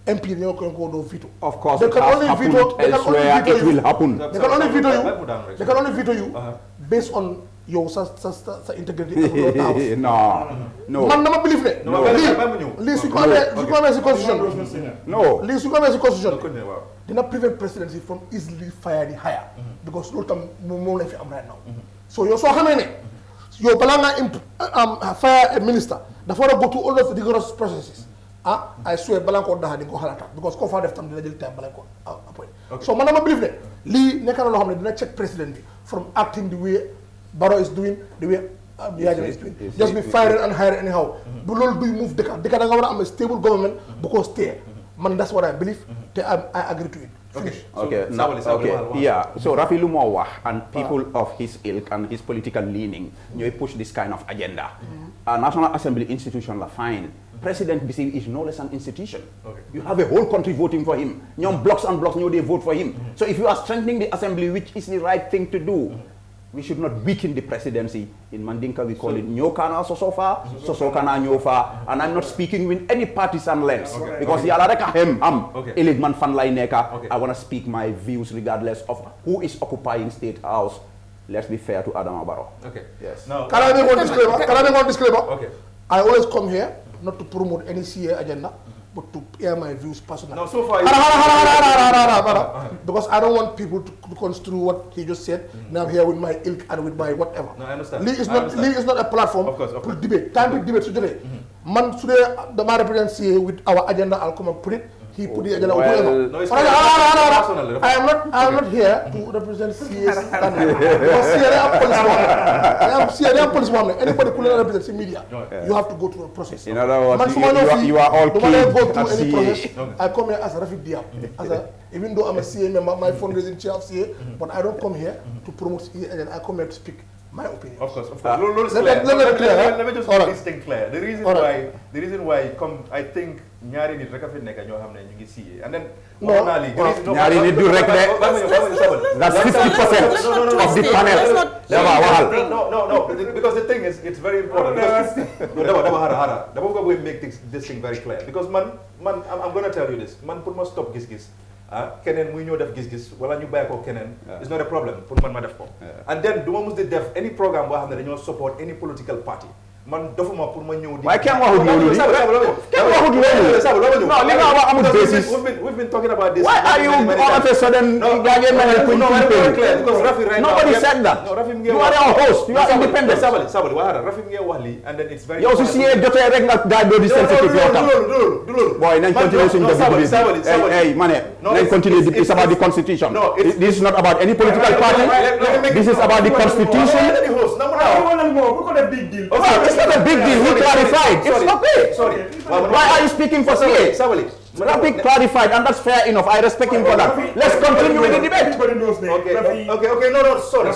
I: MP can go veto.
D: Of course, they can only veto. They can only veto you. Will happen.
I: They can only veto you. They can only veto you based on your integrity. No. Man, never believe it. No. Least you come as a constitution.
D: No.
I: Least you come as a constitution. They not prevent presidency from easily firing higher because no time more like I'm right now. So you're so how your balanga fire a minister. The father go to all those rigorous processes. I swear balaa ko daxa di nga ko xalaataat because koo faa def tam dina jël time balaa ko appoint so man dama believe ne lii nekk na loo xam ne dina check président bi from acting the way Barrow is doing the way Yaya Jammeh is doing just be firing and hiring anyhow bu loolu duy move dëkk da nga war a am a stable government bu ko stay man that's what I believe te I agree to it.
D: So Rafi lu moo wax and people of his ilk and his political leaning ñooy push this kind of agenda. National Assembly institution la fine. President BC is no less an institution. You have a whole country voting for him. Ñoom blocks and blocks ñoo they vote for him. So if you are strengthening the assembly, which is the right thing to do, we should not weaken the presidency. In Mandinka we call it Nyokana Sosofa, Sosokana Nyofa, and I'm not speaking with any partisan lens because Yalareka Hem Eligman Fanlai Neka. I want to speak my views regardless of who is occupying State House. Let's be fair to Adam Barrow. Yes.
I: Now, can I make one disclaimer? I always come here not to promote any CA agenda, but to air my views personally.
A: No, so far
I: because I don't want people to construe what he just said. Now I'm here with my ilk and with my whatever.
A: No, I understand.
I: League is not a platform to debate. Time to debate today. Man, today the man represents CA with our agenda. I'll come and put it. He put the agenda. I am not here to represent CA. Because CA police woman. Anybody who represents media, you have to go through a process.
D: In other words, you are all keen at CA.
I: I come here as a Rafi Diab. Even though I'm a CA member, my fundraising chair of CA, but I don't come here to promote CA agenda. I come here to speak my opinion.
A: Of course. Let me just make this thing clear. The reason why I think ñaari nit rek a fi nekk ñoo xam ne ñu ngi CA and then
D: ñaari nit du rek de that's 50% of the panel.
A: No, because the thing is, it's very important. Dama ko make this thing very clear because man I'm going to tell you this. Man pour ma stop Giss Giss. Keneen muy ñëw def gis-gis wala ñu bàyyi ko keneen it's not a problem pour man ma def ko and then du ma mus di def any programme boo xam ne dañoo support any political party man dofuma pour ma ñëw di
D: waaye kenn waxut loolu non li nga wax amul basis
A: we've been talking about this
D: why are you all of a sudden gaagee mel
A: because Rafi right now
D: nobody said that you are our host you are independent
A: sabali waxara Rafi ngi wax li and then it's very
D: yow su signé jotee rek nga daal doo di sensitive yow tam
A: du loolu
D: boy nañ continue suñu def hey ma ne nañ continue it's about the constitution this is not about any political party this is about the constitution it's not a big deal. He clarified. It's okay.
A: Sorry.
D: Why are you speaking for CA? Rafi clarified, and that's fair enough. I respect him for that. Let's continue with the debate.
A: Okay. No. Sorry.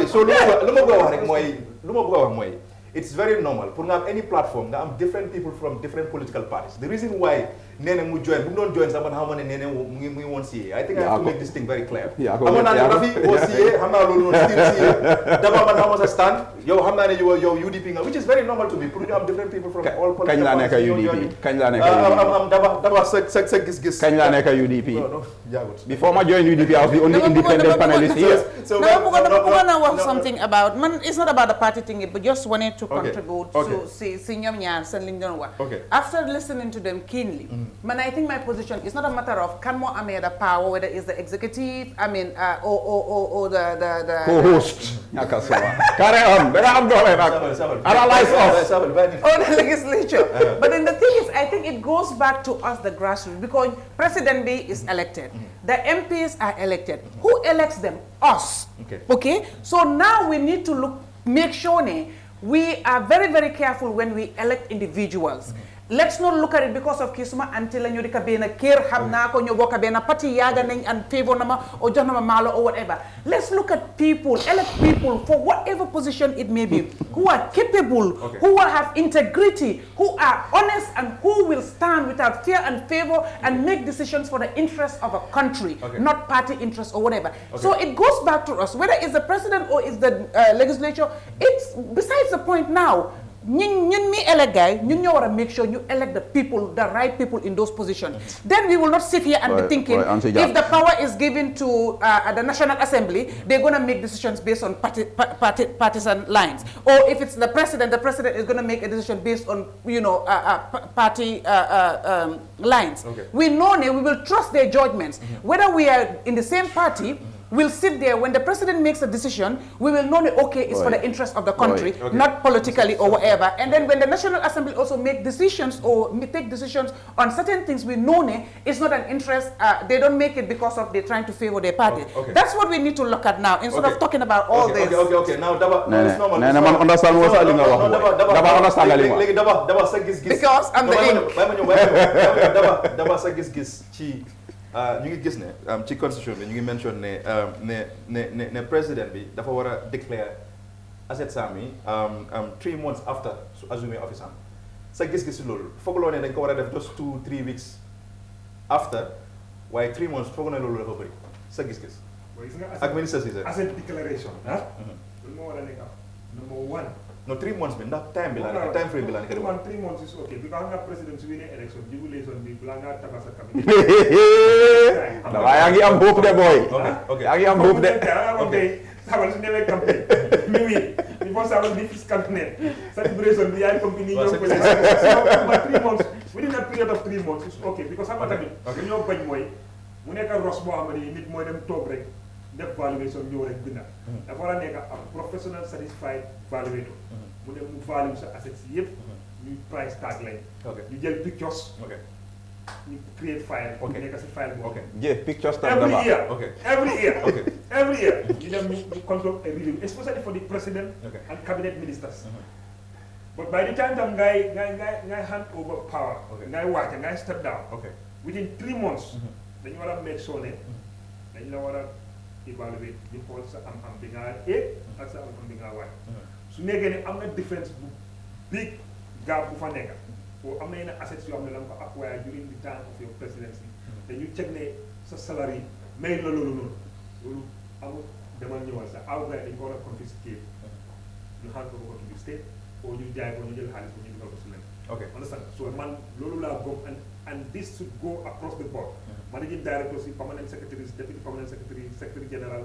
A: So lu ma bëgg a wax mooy it's very normal pour nga am any platform nga am different people from different political parties. The reason why Nene mu join bu mu doon join sax man xaw ma ne Nene mu ngi woon CA. I think I have to make this thing very clear. Amoon naa ne Rafi woo CA xam naa loolu noonu still CA dama man xaw ma sa stand yow xam naa ne yow UDP nga which is very normal to me pour ñu am different people from all political parties.
D: kañ laa nekk UDP kañ laa nekk UDP
A: dama sa gis-gis.
D: kañ laa nekk UDP.
A: No, jaagut.
D: Before ma join UDP I was the only independent panelist here.
H: Dama bëggoon a wax something about man it's not about the party thing but just wanted to contribute to si ñoom ñaar seen li ñu doon wax. After listening to them keenly. Man, I think my position is not a matter of can more the power, whether it's the executive, or the
D: co-host. Carry on. Analyze us.
H: Or the legislature. But then the thing is, I think it goes back to us, the grassroots, because President B is elected. The MPs are elected. Who elects them? Us. Okay? So now we need to make sure we are very, very careful when we elect individuals. Let's not look at it because of Kisuma until ñu di ka bena kër xam naa ko ñu bokk bena parti yaaga nañ and favor nama or jox nama malo or whatever. Let's look at people, elect people for whatever position it may be, who are capable, who will have integrity, who are honest and who will stand without fear and favor and make decisions for the interest of a country, not party interest or whatever. So it goes back to us, whether it's the president or it's the legislature, it's besides the point now. ñun mi elect guy ñun ñoo war a make sure you elect the people, the right people in those positions. Then we will not sit here and be thinking if the power is given to the National Assembly, they're going to make decisions based on partisan lines. Or if it's the president is going to make a decision based on party lines. We know we will trust their judgments. Whether we are in the same party will sit there when the president makes a decision. We will know that okay, it's for the interest of the country, not politically or whatever. And then when the National Assembly also make decisions or take decisions on certain things, we know it's not an interest. They don't make it because of they're trying to favor their party. That's what we need to look at now instead of talking about all this.
A: Okay. Now, Daba, it's normal.
D: Man, understand what's happening. Daba understand
A: Daba sa gis gis.
H: Because I'm the ink.
A: Daba sa gis gis. ñu ngi gis ne ci constitution bi ñu ngi mention ne président bi dafa war a declare asset sam yi 3 months after su assumer office am sa gis-gis si loolu fooguloo ne dañ ko war a def just 2-3 weeks after waaye 3 months foog na loolu dafa bëri sa gis-gis ak ministre Cissé
G: asset declaration loolu moo war a nekk number 1
A: no 3 months bi ndax time bi la time frame bi la nekk
G: 3 months is okay because nga president su winee election jubilation bi balaa ngaa tabax sa cabinet
D: yaa ngi am hope de boy yaa ngi am hope de
G: okay sabal su demee campagne mi wi il faut savoir di fis cabinet celebration bi yaay compagnie ñoo ko so 3 months within a period of 3 months is okay because xam nga tamit ñoo bañ mooy mu nekk ros boo xam ne nit mooy dem toog rek def valuation ñëw rek binda dafa war a nekk am professional satisfied valuator mu dem mu value sa assets yëpp ñu price tag lañ ñu jël pictures ñu create file nekk si file boobu
D: pictures
G: every year ñu dem ñu control a review especially for the president and cabinet ministers but by the time tam ngay hand over power ngay wàcce ngay step down within 3 months dañu war a make sure ne dañ la war a évaluer ñu xool sa am bi nga ak sa am bi nga wàcc su nekkee ne am na différence bu big gap bu fa nekk o am na yenn assets yoo xam ne la nga ko acquire during the time of your presidency dañu check ne sa salary may la loolu amul demal ñëwal sax outright dañ ko war a confisquer ñu hand ko to the state o ñu jaay ko ñu jël xaalis ko ñu dugal ko si leen understand so man loolu laa gëm and this should go across the board managing directors, permanent secretaries, deputy permanent secretary, secretary general,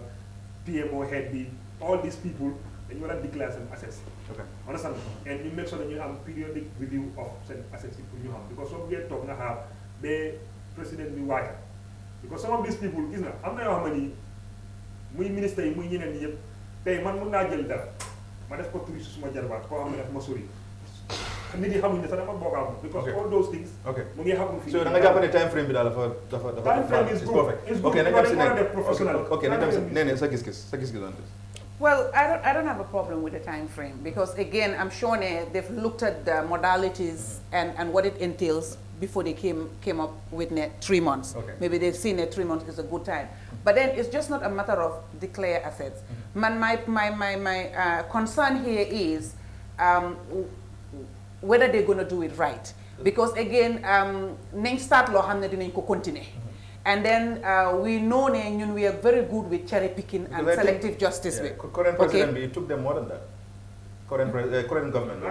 G: PMO head bi, all these people, and you want to declare some assets. Understand? And you make sure that you have periodic review of some assets people you have. Because some get talking about the president be white. Because some of these people, isn't it? I'm not how many minister, muy ñeneen ñëpp tey man mun naa jël dara ma def ko turi suma jarbaat koo xam ne daf ma sori nit yi xamuñ ne sax dama bokk ak because all those things mu ngi xamul fii
A: so da nga jàpp ne time frame bi daal dafa
G: time frame is good nañ dem si
A: nañ dem si nee sa gis-gis on this.
H: Well, I don't have a problem with the time frame because again, I'm sure they've looked at the modalities and what it entails before they came up with 3 months. Maybe they've seen that 3 months is a good time. But then it's just not a matter of declare assets. My concern here is whether they're going to do it right. Because again, nañ start loo xam ne dinañ ko continuer. And then we know we are very good with cherry picking and selective justice.
A: Current president, it took them more than that. Current government.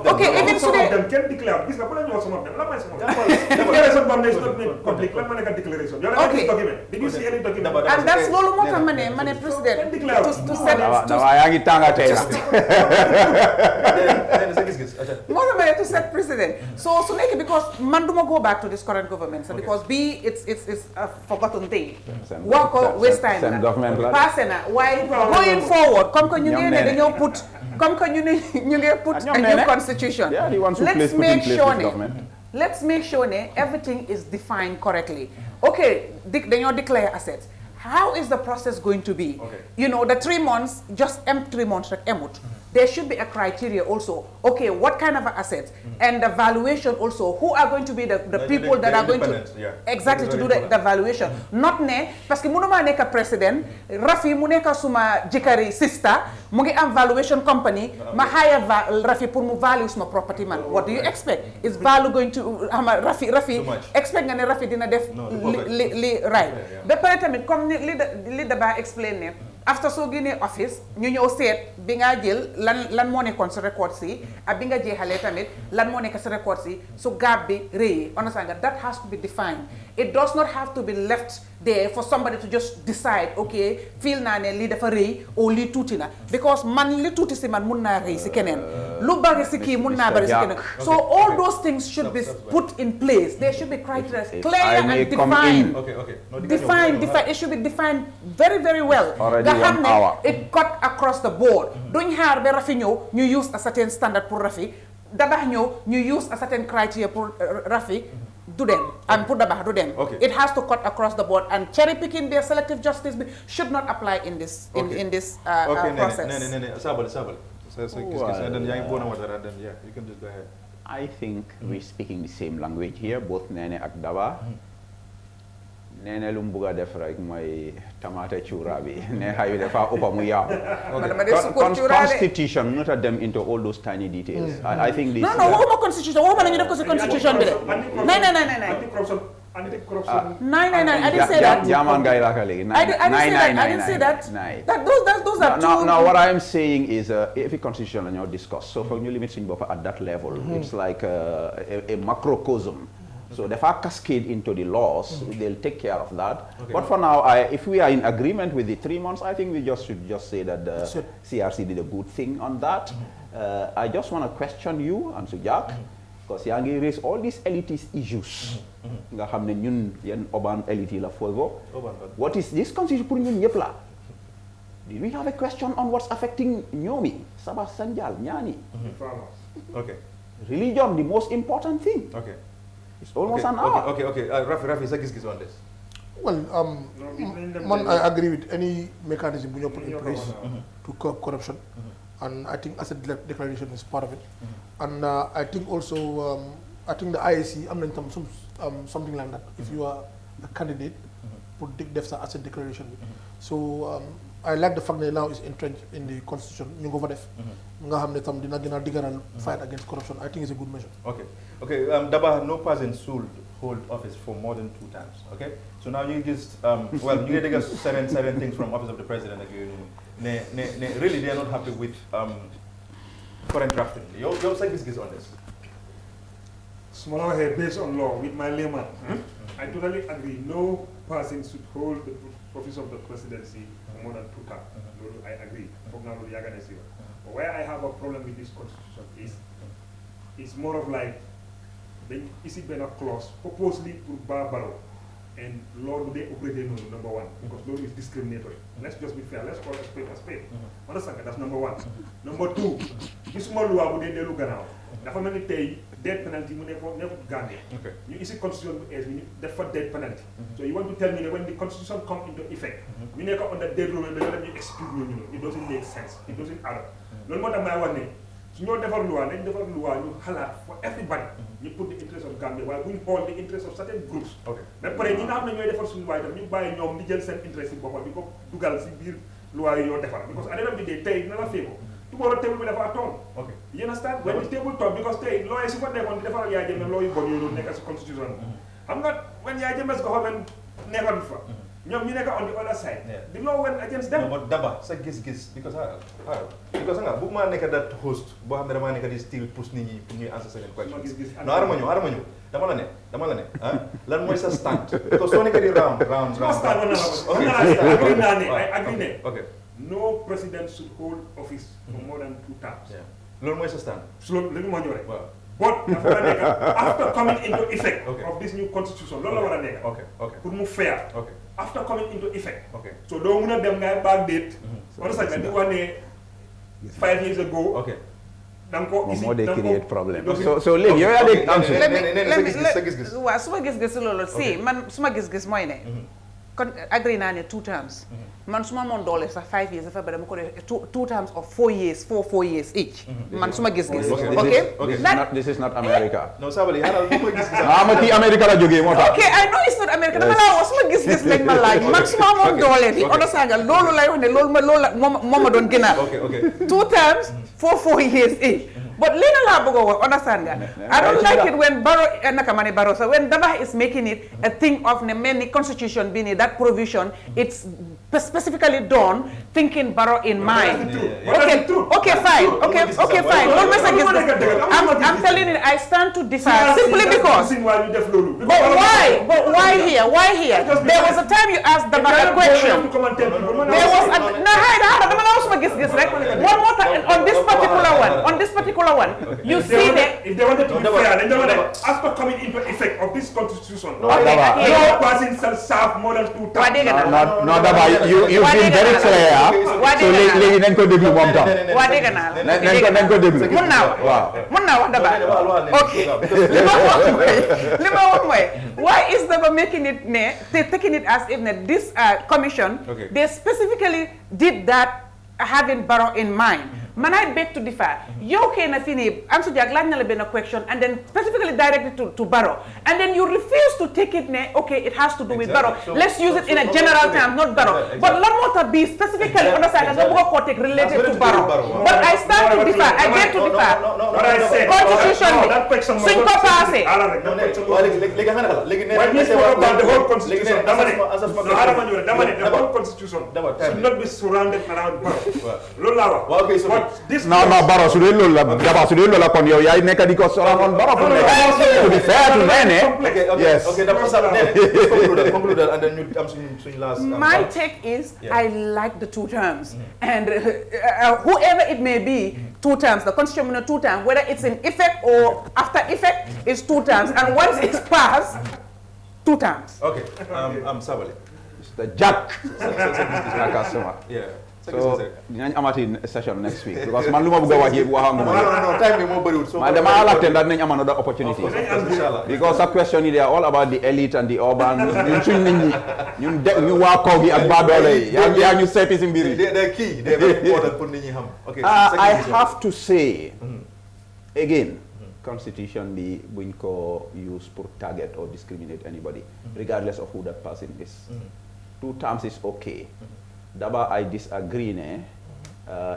H: Okay, even
G: some of them can declare. This is some of them. Declaration is not complete. Let me make a declaration. You have this document. Did you see any document?
H: And that's no more money president to set to set precedent. So because Manduma go back to this current government, so because it's a forgotten thing. Work or waste time.
D: Same government.
H: While going forward, come can you put a new constitution.
D: Yeah, he wants to put in place government.
H: Let's make sure everything is defined correctly. Okay, then you declare assets. How is the process going to be? You know, the 3 months, just 3 months, there should be a criteria also. Okay, what kind of assets? And the valuation also. Who are going to be the people that are going to exactly to do the valuation? Not parce que munuma neka president, Rafi muneka suma jikari sister, mungi am valuation company, ma hire Rafi pour mu value suma property man. What do you expect? Is value going to Rafi expect nga ne Rafi dina def right. Be pare tamit comme li daba explain after so guinée office ñu ñëw seet bi nga jël lan moo nekkoon sa records yi ak bi nga jeexalee tamit lan moo nekk sa records yi su gap bi rëy understand nga that has to be defined. It does not have to be left there for somebody to just decide, okay, feel na ne li dafa rëy or li tuuti na, because man li tuuti si man mun naa rëy si keneen, lu bari si kii mun naa bari si keneen. So all those things should be put in place. There should be criteria clear and defined. Define. It should be defined very, very well.
D: Already 1 hour.
H: It cut across the board. Duñ xaar ba Rafi ñëw ñu use a certain standard pour Rafi, Dabax ñëw ñu use a certain criteria pour Rafi. Do them and put the back do them. It has to cut across the board, and cherry picking their selective justice should not apply in this process.
A: Sabal. So then you can just go ahead.
D: I think we're speaking the same language here, both Nene and Daba. Nene lumbuga def rek moy tamate chura bi ne hayu defa upa mu yaw. Constitution not them into all those tiny details. I think this
H: No, waxuma constitution, waxuma lañu def ko ci constitution bi de.
G: Anti-corruption.
H: I didn't say that. I didn't say that. Those are two.
D: Now what I am saying is if a constitution and you discuss, so for new limits at that level, it's like a macrocosm. So if I cascade into the laws, they'll take care of that. But for now, if we are in agreement with the 3 months, I think we should just say that the CRC did a good thing on that. I just want to question you, Ansu Jack, because you raise all these elitist issues. Urban elite la fogo. What is this constitution pour ñun ñep la? Did we have a question on what's affecting Nyomi, Sabah Sanjal, Nyani?
A: Okay.
D: Religion, the most important thing.
A: Okay.
D: It's almost an hour.
A: Okay. Rafi, say Giss on this.
I: Well, I agree with any mechanism we put in place to curb corruption, and I think asset declaration is part of it. And I think also, I think the IAC, something like that. If you are a candidate, put DEFSA asset declaration. So I like the fact that now is entrenched in the constitution. You go for def. Fight against corruption. I think it's a good measure.
A: Okay. Daba, no person should hold office for more than 2 times. Okay. So now you just you get certain things from office of the president. Really, they are not happy with current drafting. Your Giss Giss on this.
G: Small here based on law with my layman. I totally agree. No person should hold the office of the presidency for more than 2 terms. I agree. But where I have a problem with this constitution is it's more of like is it been a clause purposely to barbaro and law they operate number one because law is discriminatory. Let's just be fair. Let's call a spade a spade. Understand? That's number one. Number two, this small law would they look around. Dafa mel ni tey death penalty mu nekkoon Gambia. You isi constitution bu ees bi ñu def fa death penalty. So you want to tell me that when the constitution comes into effect, ñu nekk on the death row dañoo dem ñu excuse ñu. It doesn't make sense. It doesn't add up. Loolu moo tax may wax ne su ñoo defar loi nañ defar loi ñu xalaat for everybody. You put the interest of Gambia waaye bu ñu xool the interest of certain groups. Mais pare ñi nga xam ne ñooy defar suñu loi itam ñu bàyyi ñoom di jël seen interest yi boppam di ko dugal si biir loi yi ñoo defar. Because at the end of the day tey dina la féego. Tomorrow table will have a tone. You understand? When the table talk, because they lawyers for them on the different yard and lawyer body you make as a constitution. I'm not when Yajamas government never before. You on the other side. The law went against them.
A: No, but Daba, say Giss Giss because bookman neka that host, Bohamera neka is still push ni answer second question. No, Armanyo. Dama la ne. Lan moy sa stand. Because so neka di round.
G: I agree. Okay. No president should hold office for more than 2 terms.
A: Lord Moise stand.
G: But after coming into effect of this new constitution, put more fair. After coming into effect. So don't want them guy back date. Understand? You want 5 years ago.
D: More they create problems. So Lim, you are the answer.
H: Suma Giss Giss lolo. See, man, suma Giss Giss moy ne. Agree na ne 2 terms. Man suma mon dollar sa 5 years if I better ko 2 terms of 4 years, 4 years each. Man suma Giss Giss. Okay.
D: This is not America.
A: No, Sabali, hala mo Giss Giss.
D: Amati America la joge mo ta.
H: Okay, I know it's not America. Dama la wax suma Giss Giss lañ ma laaj. Man suma mon dollar di understand nga lolu lay wax ne lolu ma don gëna. 2 terms for 4 years each. But Lena Labogo, understand that? I don't like it when Nakamani Barroso, when Dabah is making it a thing of the many constitution being that provision, it's specifically done thinking Barrow in mind. Okay, fine. I'm telling you, I stand to differ simply because. But why here? There was a time you asked Dabah a question. There was one more time on this particular one. You see that
G: if they wanted to be fair, then they want to after coming into effect of this constitution. No person shall serve more than 2 terms.
D: No, Daba, you've been very clear. So léegi nañ ko déglu moom tam.
H: Waa dégg naa la.
D: nañ ko déglu.
H: Mun naa wax Daba. Okay. Li ma wax mooy why is Daba making it taking it as if this commission they specifically did that having Barrow in mind. Man, I beg to differ. You okay na fini Ansu Jack laaj na la benn question and then specifically directed to Barrow, and then you refuse to take it. Okay, it has to do with Barrow. Let's use it in a general term, not Barrow. But let me be specifically understand that the take related to Barrow. But I stand to differ. I beg to differ.
G: What I said.
H: Constitution.
G: That question.
H: When
G: we spoke about the whole constitution, the whole constitution should not be surrounded around Barrow.
D: No, Barrow, su dee loolu la Daba su dee loolu la kon yow yaay nekk di ko soxla woon Barrow fu nekk. To be fair to Nene. Yes.
A: Okay, Daba conclude and then you come to last.
H: My take is I like the 2 terms, and whoever it may be, 2 terms. The constitution 2 terms, whether it's in effect or after effect, is 2 terms, and once it's passed, 2 terms.
A: Okay, I'm Sabali.
D: Mr. Jack.
A: Yeah.
D: So dinañ amati session next week because man lu ma bëgg a wax yëpp waxam
A: no time bi moo bëriwul so
D: man dama laajte ndax dinañ am another opportunity because sa question yi they are all about the elite and the urban ñun suñ nit ñi ñu waa kaw gi ak baadoole yi yaa ñu seeti si mbir yi
A: they're very important pour nit ñi xam. Okay,
D: I have to say again constitution bi buñ ko use pour target or discriminate anybody regardless of who that person is. 2 terms is okay. Daba, I disagree.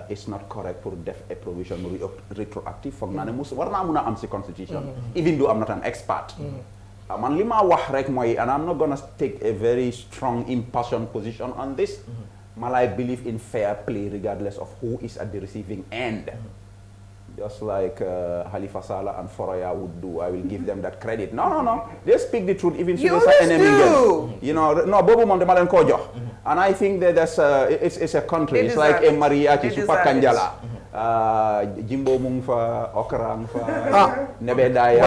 D: It's not correct for a provision retroactive. For war naa mun a am si constitution. Even though I'm not an expert. Man li ma wax rek mooy, and I'm not gonna take a very strong impassioned position on this. I believe in fair play regardless of who is at the receiving end. Just like Halifa Sallah and Foraya would do, I will give them that credit. No. They speak the truth even if it's an enemy. You know, no, Bobo Mondemalan Kojo. And I think that it's a country. It's like a mariachi, Super Kanjala. Jimbo Mungfa, Okra Mungfa, Nebedaya.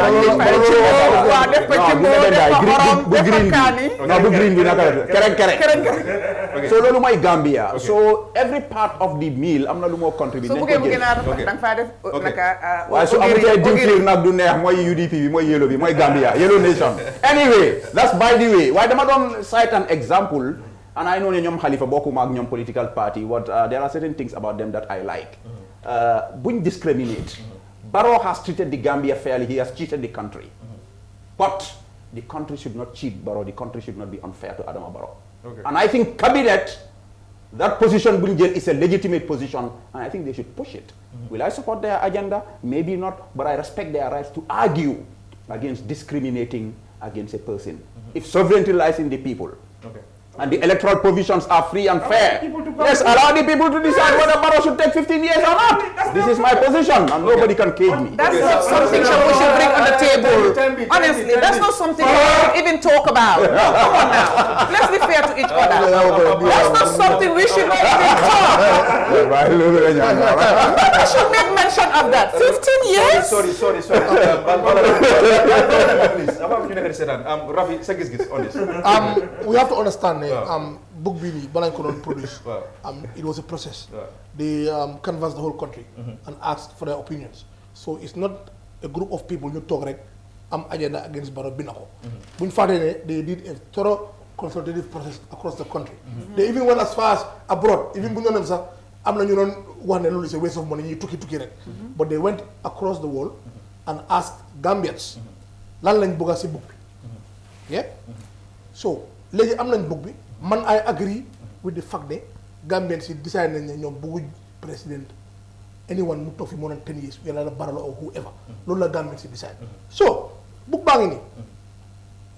D: So lolu moy Gambia. So every part of the meal am na lu mo contribute. Why so am tay dinclear nak du neex moy UDP bi moy yellow bi moy Gambia, yellow nation. Anyway, that's by the way. Why dama don cite an example, and I know ñom Khalifa bokuma ak ñom political party, there are certain things about them that I like. Buñ discriminate. Barrow has treated the Gambia fairly. He has cheated the country. But the country should not cheat Barrow. The country should not be unfair to Adama Barrow. Okay. And I think cabinet, that position Bunjel is a legitimate position, and I think they should push it. Will I support their agenda? Maybe not, but I respect their rights to argue against discriminating against a person. If sovereignty lies in the people, and the electoral provisions are free and fair, let's allow the people to decide whether Barrow should take 15 years or not. This is my position, and nobody can cage me.
H: That's not something we should bring on the table. Honestly, that's not something we should even talk about. Come on now. Let's be fair to each other. That's not something we should even talk. We should make mention of that. 15 years?
A: Sorry. Please, Rafi, say Giss Giss on this.
I: We have to understand book Bini, Balankonon produced. It was a process. They canvassed the whole country and asked for their opinions. So it's not a group of people who talk agenda against Barrow Binako. They did a thorough consultative process across the country. They even went as far as abroad. Even Bunyanemsa, I'm not one and it's a waste of money, you took it. But they went across the world and asked Gambians, lan lañ bëgg ci book bi. Yeah? So, légui am nañ book bi, man I agree with the fact that Gambians decided nañ ñom bëggu president anyone mu toog fi more than 10 years whether la Barrow or whoever loolu la Gambia si decide so book baa ngi nii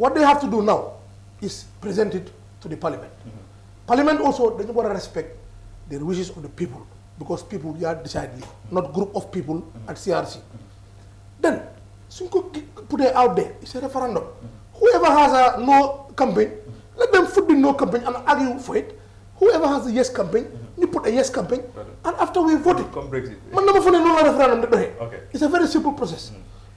I: what they have to do now is present it to the parliament parliament also dañu war a respect the wishes of the people because people yaa decide lii not group of people at CRC then suñ ko put it out there it's a referendum whoever has a no campaign let them put the no campaign and argue for it whoever has a yes campaign you put a yes campaign and after we vote it man dama fa ne noonu la referendum di doxee it's a very simple process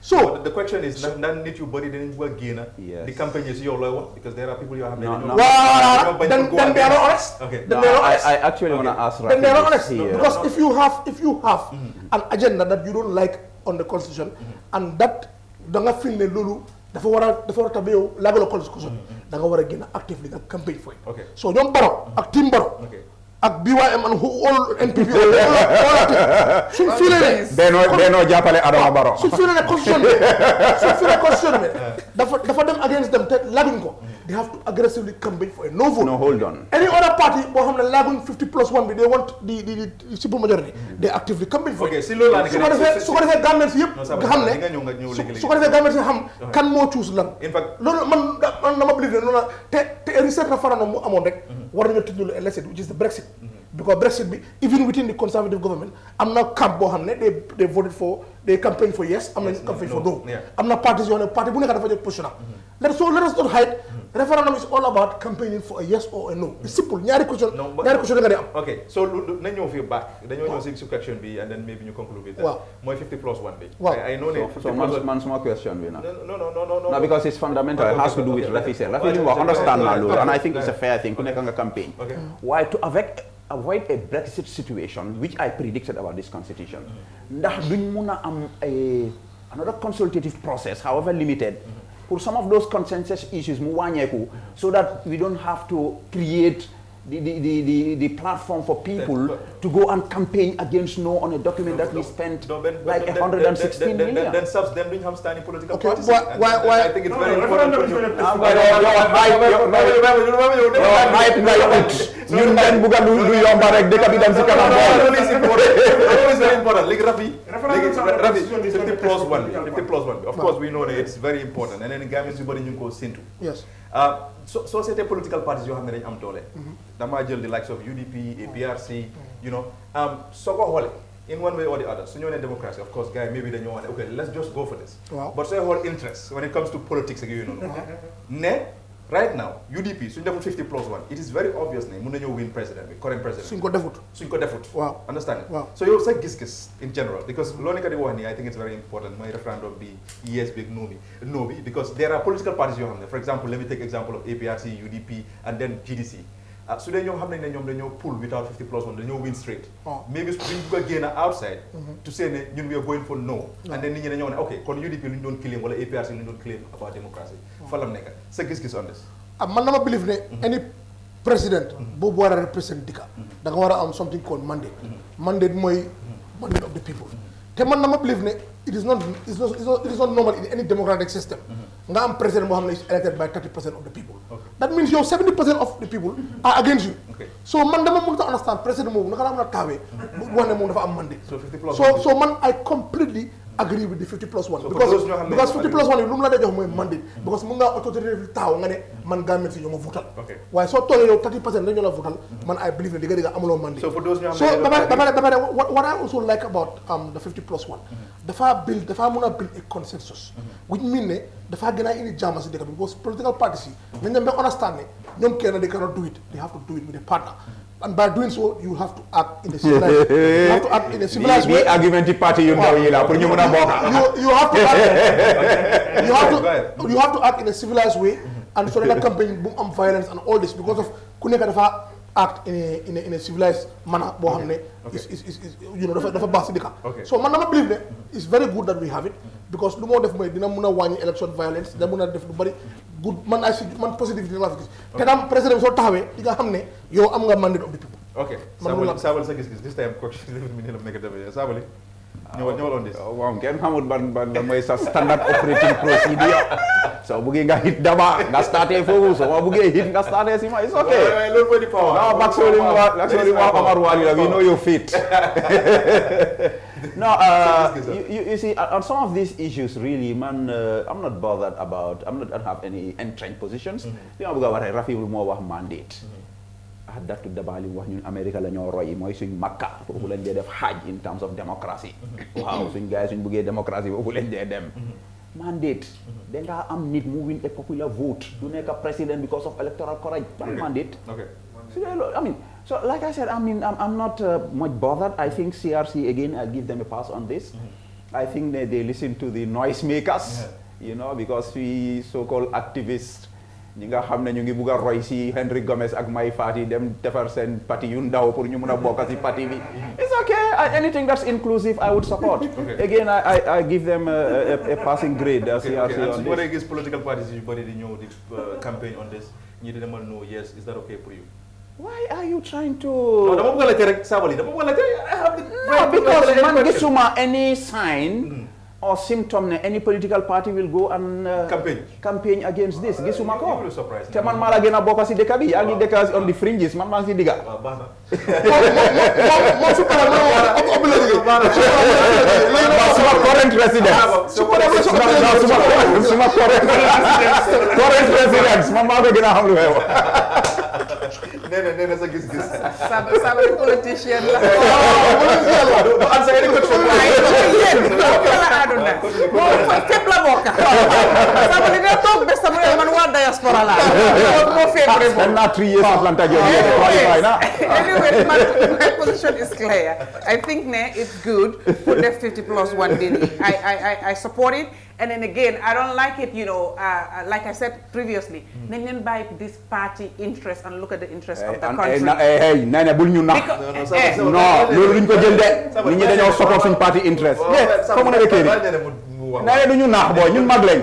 I: so
A: the question is nan nit yu bëri dinañ bëgg a génn di campagne si yow looy wax because there are people yoo xam ne
I: then they are not honest
D: I actually want to ask
I: then they are not honest because if you have an agenda that you don't like on the constitution and that da nga feel ne loolu dafa war a tax ba yow laagaloo constitution da nga war a génn actively nga campagne for it so ñoom Barrow ak team Barrow ak BYM and all NPP suñ filee
D: benoo jàppale Adama Barrow
I: suñ filee ne constitution bi dafa dem against them te laaguñ ko they have to aggressively campaign for a no vote.
D: No, hold on.
I: Any other party boo xam ne laaguñ 50+1 bi they want the simple majority they actively campaign for it.
A: su
I: ko defee government si yëpp nga xam ne su ko defee government si xam kan moo choose lan loolu man dama believe ne noonu la te recent référendum mu amoon rek war nañu tëj lu elected which is the Brexit because Brexit bi even within the conservative government am na camp boo xam ne they voted for they campaign for yes am nañu campaign for no am na parties yoo xam ne parti bu nekk dafa jël position let us not hide referendum is all about campaigning for a yes or a no it's simple ñaari question nga di am
A: ok so nañ ñëw fii back dañoo ñëw si question bi and then maybe ñu conclude with that mooy 50+1 bi I know ne
D: so man suma question bi na
A: no
D: because it's fundamental it has to do with Rafi li mu wax understand naa loolu and I think it's a fair thing ku nekk nga campaign why to avoid a Brexit situation which I predicted about this constitution ndax duñ mun a am another consultative process however limited for some of those consensus issues mu wàññeeku so that we don't have to create the platform for people to go and campaign against no on a document that we spent like 116 million.
A: Then subs them doing have standing political parties.
I: Why?
A: I think it's very important for you.
D: ñun dañ bugg a lu yomba rek dëkk bi dem si kanam.
A: Loolu is very important. Léegi Rafi 50+1 of course we know that it's very important and then Gambians yu bëri ñu ngi ko séntu.
I: Yes.
A: soo seetee political parties yoo xam ne dañu am doole. damaa jël the likes of UDP, APRC, you know, soo ko xoolee in one way or the other su ñu nee democracy of course gars yi maybe dañoo wax ne okay let's just go for this. but sooy xool interest when it comes to politics ak yooyu noonu. ne right now UDP suñu defut 50+1 it is very obvious ne mën nañoo win president bi current president.
I: suñ ko defut.
A: waaw understand it. so yow sa gis-gis in general because loolu nekk di wax nii I think it's very important mooy referendum bi yes bi ak no bi because there are political parties yoo xam ne for example let me take example of APRC UDP and then GDC. su dee ñoom xam nañ ne ñoom dañoo pull without 50+1 dañoo win straight. maybe duñ bëgg a génn outside. to say ne ñun we are going for no. and then nit ñi dañoo ne ok kon UDP lu ñu doon claim wala APRC lu ñu doon claim about democracy. fa la nekk sa gis-gis on this.
I: man dama believe ne any president boobu war a represent dëkka da nga war a am something called mandate. mandate mooy mandate of the people. te man dama believe ne it is not normal in any democratic system. nga am president boo xam ne is elected by 30% of the people. that means yow 70% of the people are against you. so man dama mënut a understand president boobu naka la mën a taawee bu wax ne moom dafa am mandate. so man I completely agree with the 50+1. because 50+1 yi lu mu la dee jox mooy mandate. because mun ngaa autorité taxaw nga ne man Gambien si ñoo ma votal. waaye soo toolee yow 30% dañoo la votal man I believe ne digga amuloo mandate. so ba what I also like about the 50+1. dafa mun a build a consensus. which mean ne dafa gën a indi jàmm si dëkk bi because political parties yi nañ dem ba understand ne ñoom kenn they cannot do it they have to do it with a partner. And by doing so, you have to act in a civilized way. You have to act in a civilized way.
D: Argument party you know you have
I: to act in a civilized way, and so that the campaign boom and violence and all this because of kuneka dafa act in a civilized manner. Is you know dafa baax si dëkk. So man dama believe ne it's very good that we have it because lu moo def mooy dina mun a wàññi election violence dina mun a def lu bari. good man positivity la fi gis. te daam président soo taxawee di nga xam ne yow am nga mandate of the people.
A: ok Sabally sa gis-gis this time coach mi ne la nekk demee Sabally ñëwal on this.
D: waaw kenn xamul ban mooy sa standard operating procedure soo buggee nga hit dama nga starté foofu soo buggee hit nga starté si ma it's okay.
A: loolu mooy di power.
D: non Maxoli Omar Wali la we know your feet. No, you see, on some of these issues, really, man, I'm not bothered about. I don't have any entrenched positions. You know, because Rafi will more wax mandate. I had that to Dabali wax ñun America la ñoo roy mooy suñ makka foofu lañ dee def xaaj in terms of democracy. Waaw suñ gars suñ bëggee démocratie foofu lañ dee dem. Mandate. Da nga am nit mu win a popular vote. Du nekk president because of electoral college. Mandate. Okay. I mean, so like I said, I mean, I'm not much bothered. I think CRC, again, I'll give them a pass on this. I think they listen to the noisemakers, you know, because we so-called activists, ñi nga xam ne ñu ngi bugg a roy si Henry Gomez ak Mai Fati dem defar seen parti yu ndaw pour ñu mun a bokk si parti bi. It's okay. Anything that's inclusive, I would support. Again, I give them a passing grade. CRC on this.
A: What I guess political parties you body know the campaign on this. You didn't know. Yes, is that okay for you?
D: Why are you trying to?
A: No, because
D: man gisuma any sign or symptom that any political party will go and campaign against this. Gisuma ko. Te man mala gëna bokk ci dëkk bi, yaa ngi dëkk on the fringes, man maa ngi ci digga. Suma current resident. Suma current residents, man maa ko gëna xam lu xew.
A: Nee na sa gis-gis.
H: Sabali politician la.
A: Do answer any question.
H: Fépp la bokk. Sabali nga toog bés sama man waa diaspora la. Moo favorable.
D: I'm not 3 years Atlanta qualify na.
H: Anyway, my position is clear. I think it's good for the 50+1 bill. I support it. And then again, I don't like it, you know, like I said previously, then buy this party interest and look at the interest of the country.
D: Nana, bul ñu nax. No, loolu luñ ko jël de. Nit ñi dañoo support suñ party interest. Comme na rekeri. Nana duñu nax boy, ñun mag lañ.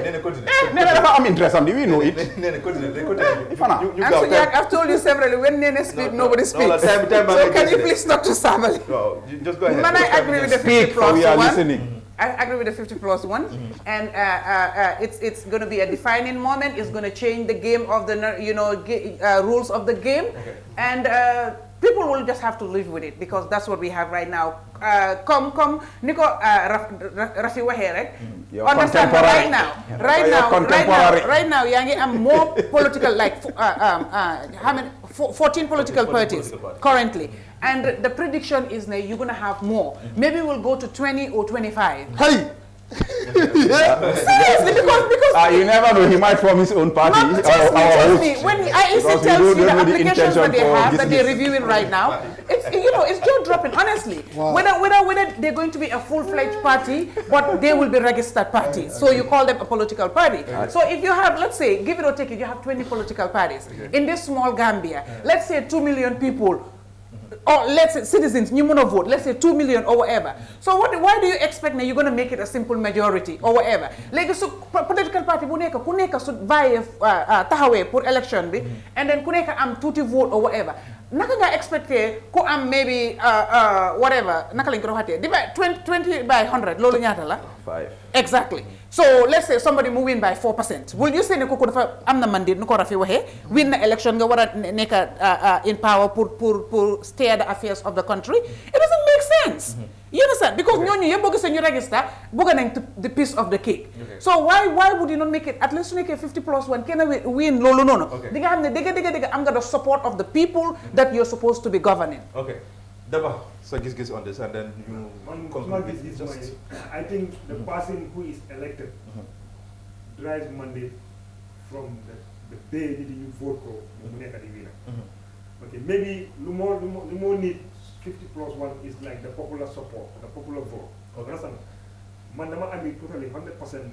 D: Nana dafa am interest am di, we know it.
H: Ansu Jack, I've told you severally, when Nene speak, nobody speaks. So can you please talk to Sabali?
A: Just go ahead.
H: Man, I agree with the 50+1.
D: We are listening.
H: I agree with the 50+1, and it's going to be a defining moment. It's going to change the game of the rules of the game, and people will just have to live with it because that's what we have right now. Niko Rafi wahere understand right now yangi am more political like how many 14 political parties currently. And the prediction is that you're going to have more. Maybe we'll go to 20 or 25.
I: Hey!
H: Seriously, because
D: you never know, he might form his own party.
H: Trust me. When IEC tells you the applications that they have, that they're reviewing right now, it's jaw dropping, honestly. Wow. Whether they're going to be a full-fledged party, but they will be registered parties. So you call them a political party. So if you have, let's say, give it or take it, you have 20 political parties. In this small Gambia, let's say 2 million people, or let's say citizens, you want to vote, let's say 2 million or whatever. So why do you expect that you're going to make it a simple majority or whatever? Like, so political party, kuneka should buy tahawe for election, and then kuneka am tuti vote or whatever. Naka nga expect ko am maybe whatever, naka lang ko hati. 20 by 100, lolo nyata la?
D: 5.
H: Exactly. So let's say somebody win by 4%. Will you say ne ko dafa am na mandate nuko rafi waxe win the election nga wara neka in power pour steer the affairs of the country? It doesn't make sense. You understand? Because ñooñu yëpp bëgg ñu register bëgg nañ the piece of the cake. So why would you not make it at least make it 50+1 kenn win loolu noonu. Di nga xam ne dëgg am nga the support of the people that you're supposed to be governing.
A: Okay. Daba, so Giss on this, and then you
G: I think the person who is elected drives mandate from the day that you vote for the winner. Okay, maybe the more need 50+1 is like the popular support, the popular vote. Understand? Mandama agree totally 100%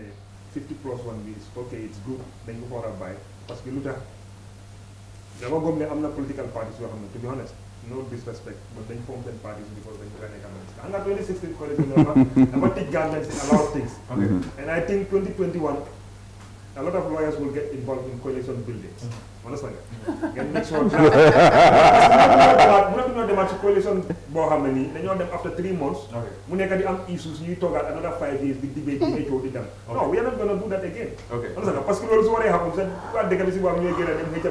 G: 50+1 means okay, it's good, then you go buy. Parce que luta, I'm not political parties, to be honest. No disrespect, but then form 10 parties because then you run a government. And that 2016 coalition, about the governments in a lot of things. And I think 2021, a lot of lawyers will get involved in coalition building. Understand? And make sure that coalition then you them after 3 months. When they have issues, you talk at another 5 years, big debate, No, we are not going to do that again. Understand? Because what happens, they can see what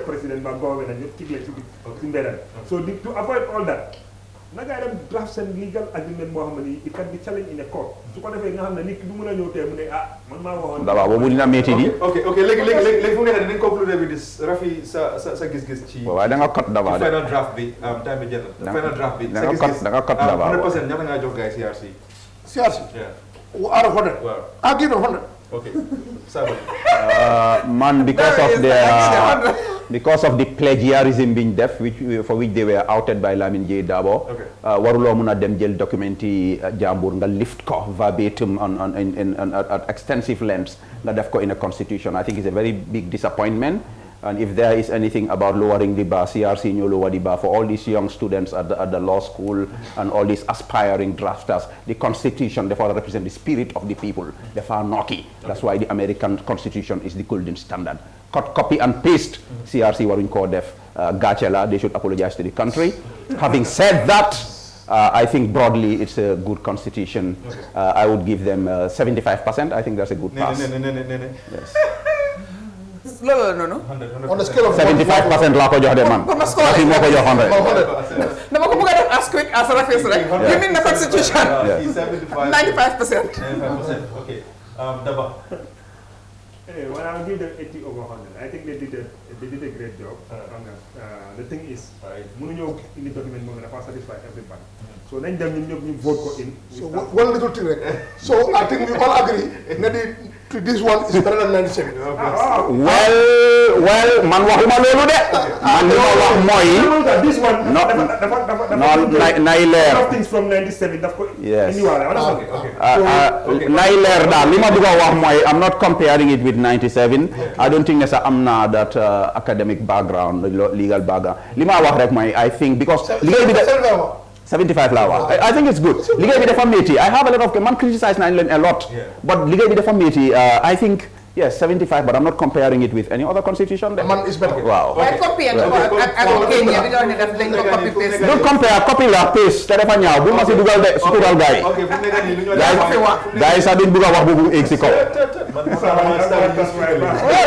G: president, government, and you keep like so to avoid all that, na ngay dem draft seen legal agreement moo xam ne it can be challenged in a court su ko defee nga xam ne nit ki du mën a ñëw tey mu ne man maa waxoon.
D: waaw boobu dina métti di.
A: ok léegi fu mu nekk dinañ conclure bi dis Rafi sa gis-gis ci.
D: waaw da nga cut d'abord
A: ci final draft bi time bi jot na. final draft bi sa gis-gis
D: da nga cut d'abord
A: 100% ñaata ngaa jox gars yi CRC.
I: CRC. out of 100.
A: waaw
I: I give it 100.
A: okay
D: man because of the plagiarism being def for which they were outed by Lamin J Dabo. waruloo mun a dem jël document yi jàmbur nga lift ko verbatim at extensive lengths nga def ko in a constitution. I think it's a very big disappointment. And if there is anything about lowering the bar, CRC ñoo lower the bar for all these young students at the law school and all these aspiring drafters. The Constitution, therefore, represents the spirit of the people. Therefore, naughty. That's why the American Constitution is the golden standard. Cut, copy, and paste. CRC waruñ koo def gàcce la. They should apologize to the country. Having said that, I think broadly it's a good constitution. I would give them 75%. I think that's a good pass. Yes.
H: No.
I: On the scale of
D: 75% laa ko jox de man. Rafi moo ko jox 100.
H: dama ko bëgg a def as quick as Rafi's rek. You mean the constitution? 95%.
A: Okay. Daba.
G: When I give them 80 over 100, I think they did a great job. The thing is, mënuñoo indi document moom dafa satisfy everybody. So nañ dem ñun ñëpp ñu vote ko in.
I: So one little thing rek. So I think we all agree that this one is better than 97.
D: Well, man waxuma loolu de. Man li ma wax mooy.
G: This one.
D: nay leer.
G: Things from 97 daf ko.
D: Yes.
G: Okay.
D: nay leer daal li ma bëgg a wax mooy I'm not comparing it with 97. I don't think ne sax am na that academic background, legal background. Li ma wax rek mooy I think because liggéey bi de 75 la wax. I think it's good. Liggéey bi dafa métti. I have a lot of man criticize nañ leen a lot. But liggéey bi dafa métti. I think yes 75 but I'm not comparing it with any other constitution.
I: Man is better.
D: Waaw.
H: Waaye copy ak Kenya bi nga wax ne daf dañ ko copy paste.
D: Don't compare copy la paste te dafa ñaaw bu ma si dugal de sutural gars yi.
A: ok fu mu nekk nii lu ñu
D: gars yi sax duñ bëgg a wax bu egg si kaw.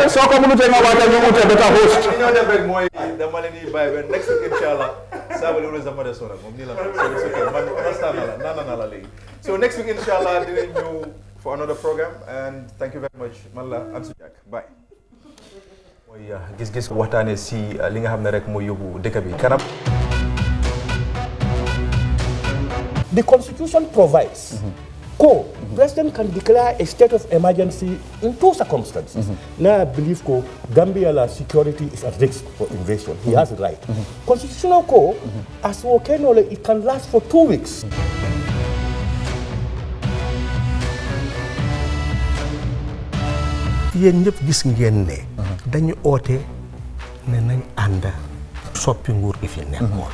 D: soo ko mënutee nga waajal ñu mutee beta host.
A: li ñoo def rek mooy dama leen di bàyyi ba next week inshallah Sabally always dama de sonal moom nii la man understand na la léegi so next week inshallah dinañ ñëw for another program and thank you very much man la Ansu Jack bye. mooy gis-gis waxtaanee si li nga xam ne rek mooy yóbbu dëkk bi kanam.
B: The Constitution provides President can declare a state of emergency in two circumstances. Now I believe Gambia security is at risk for invasion. He has a right. Constitutional as volcano, it can last for 2 weeks.
C: yéen ñëpp gis ngeen ne dañu oote ne nañ ànd soppi nguur gi fi nekkoon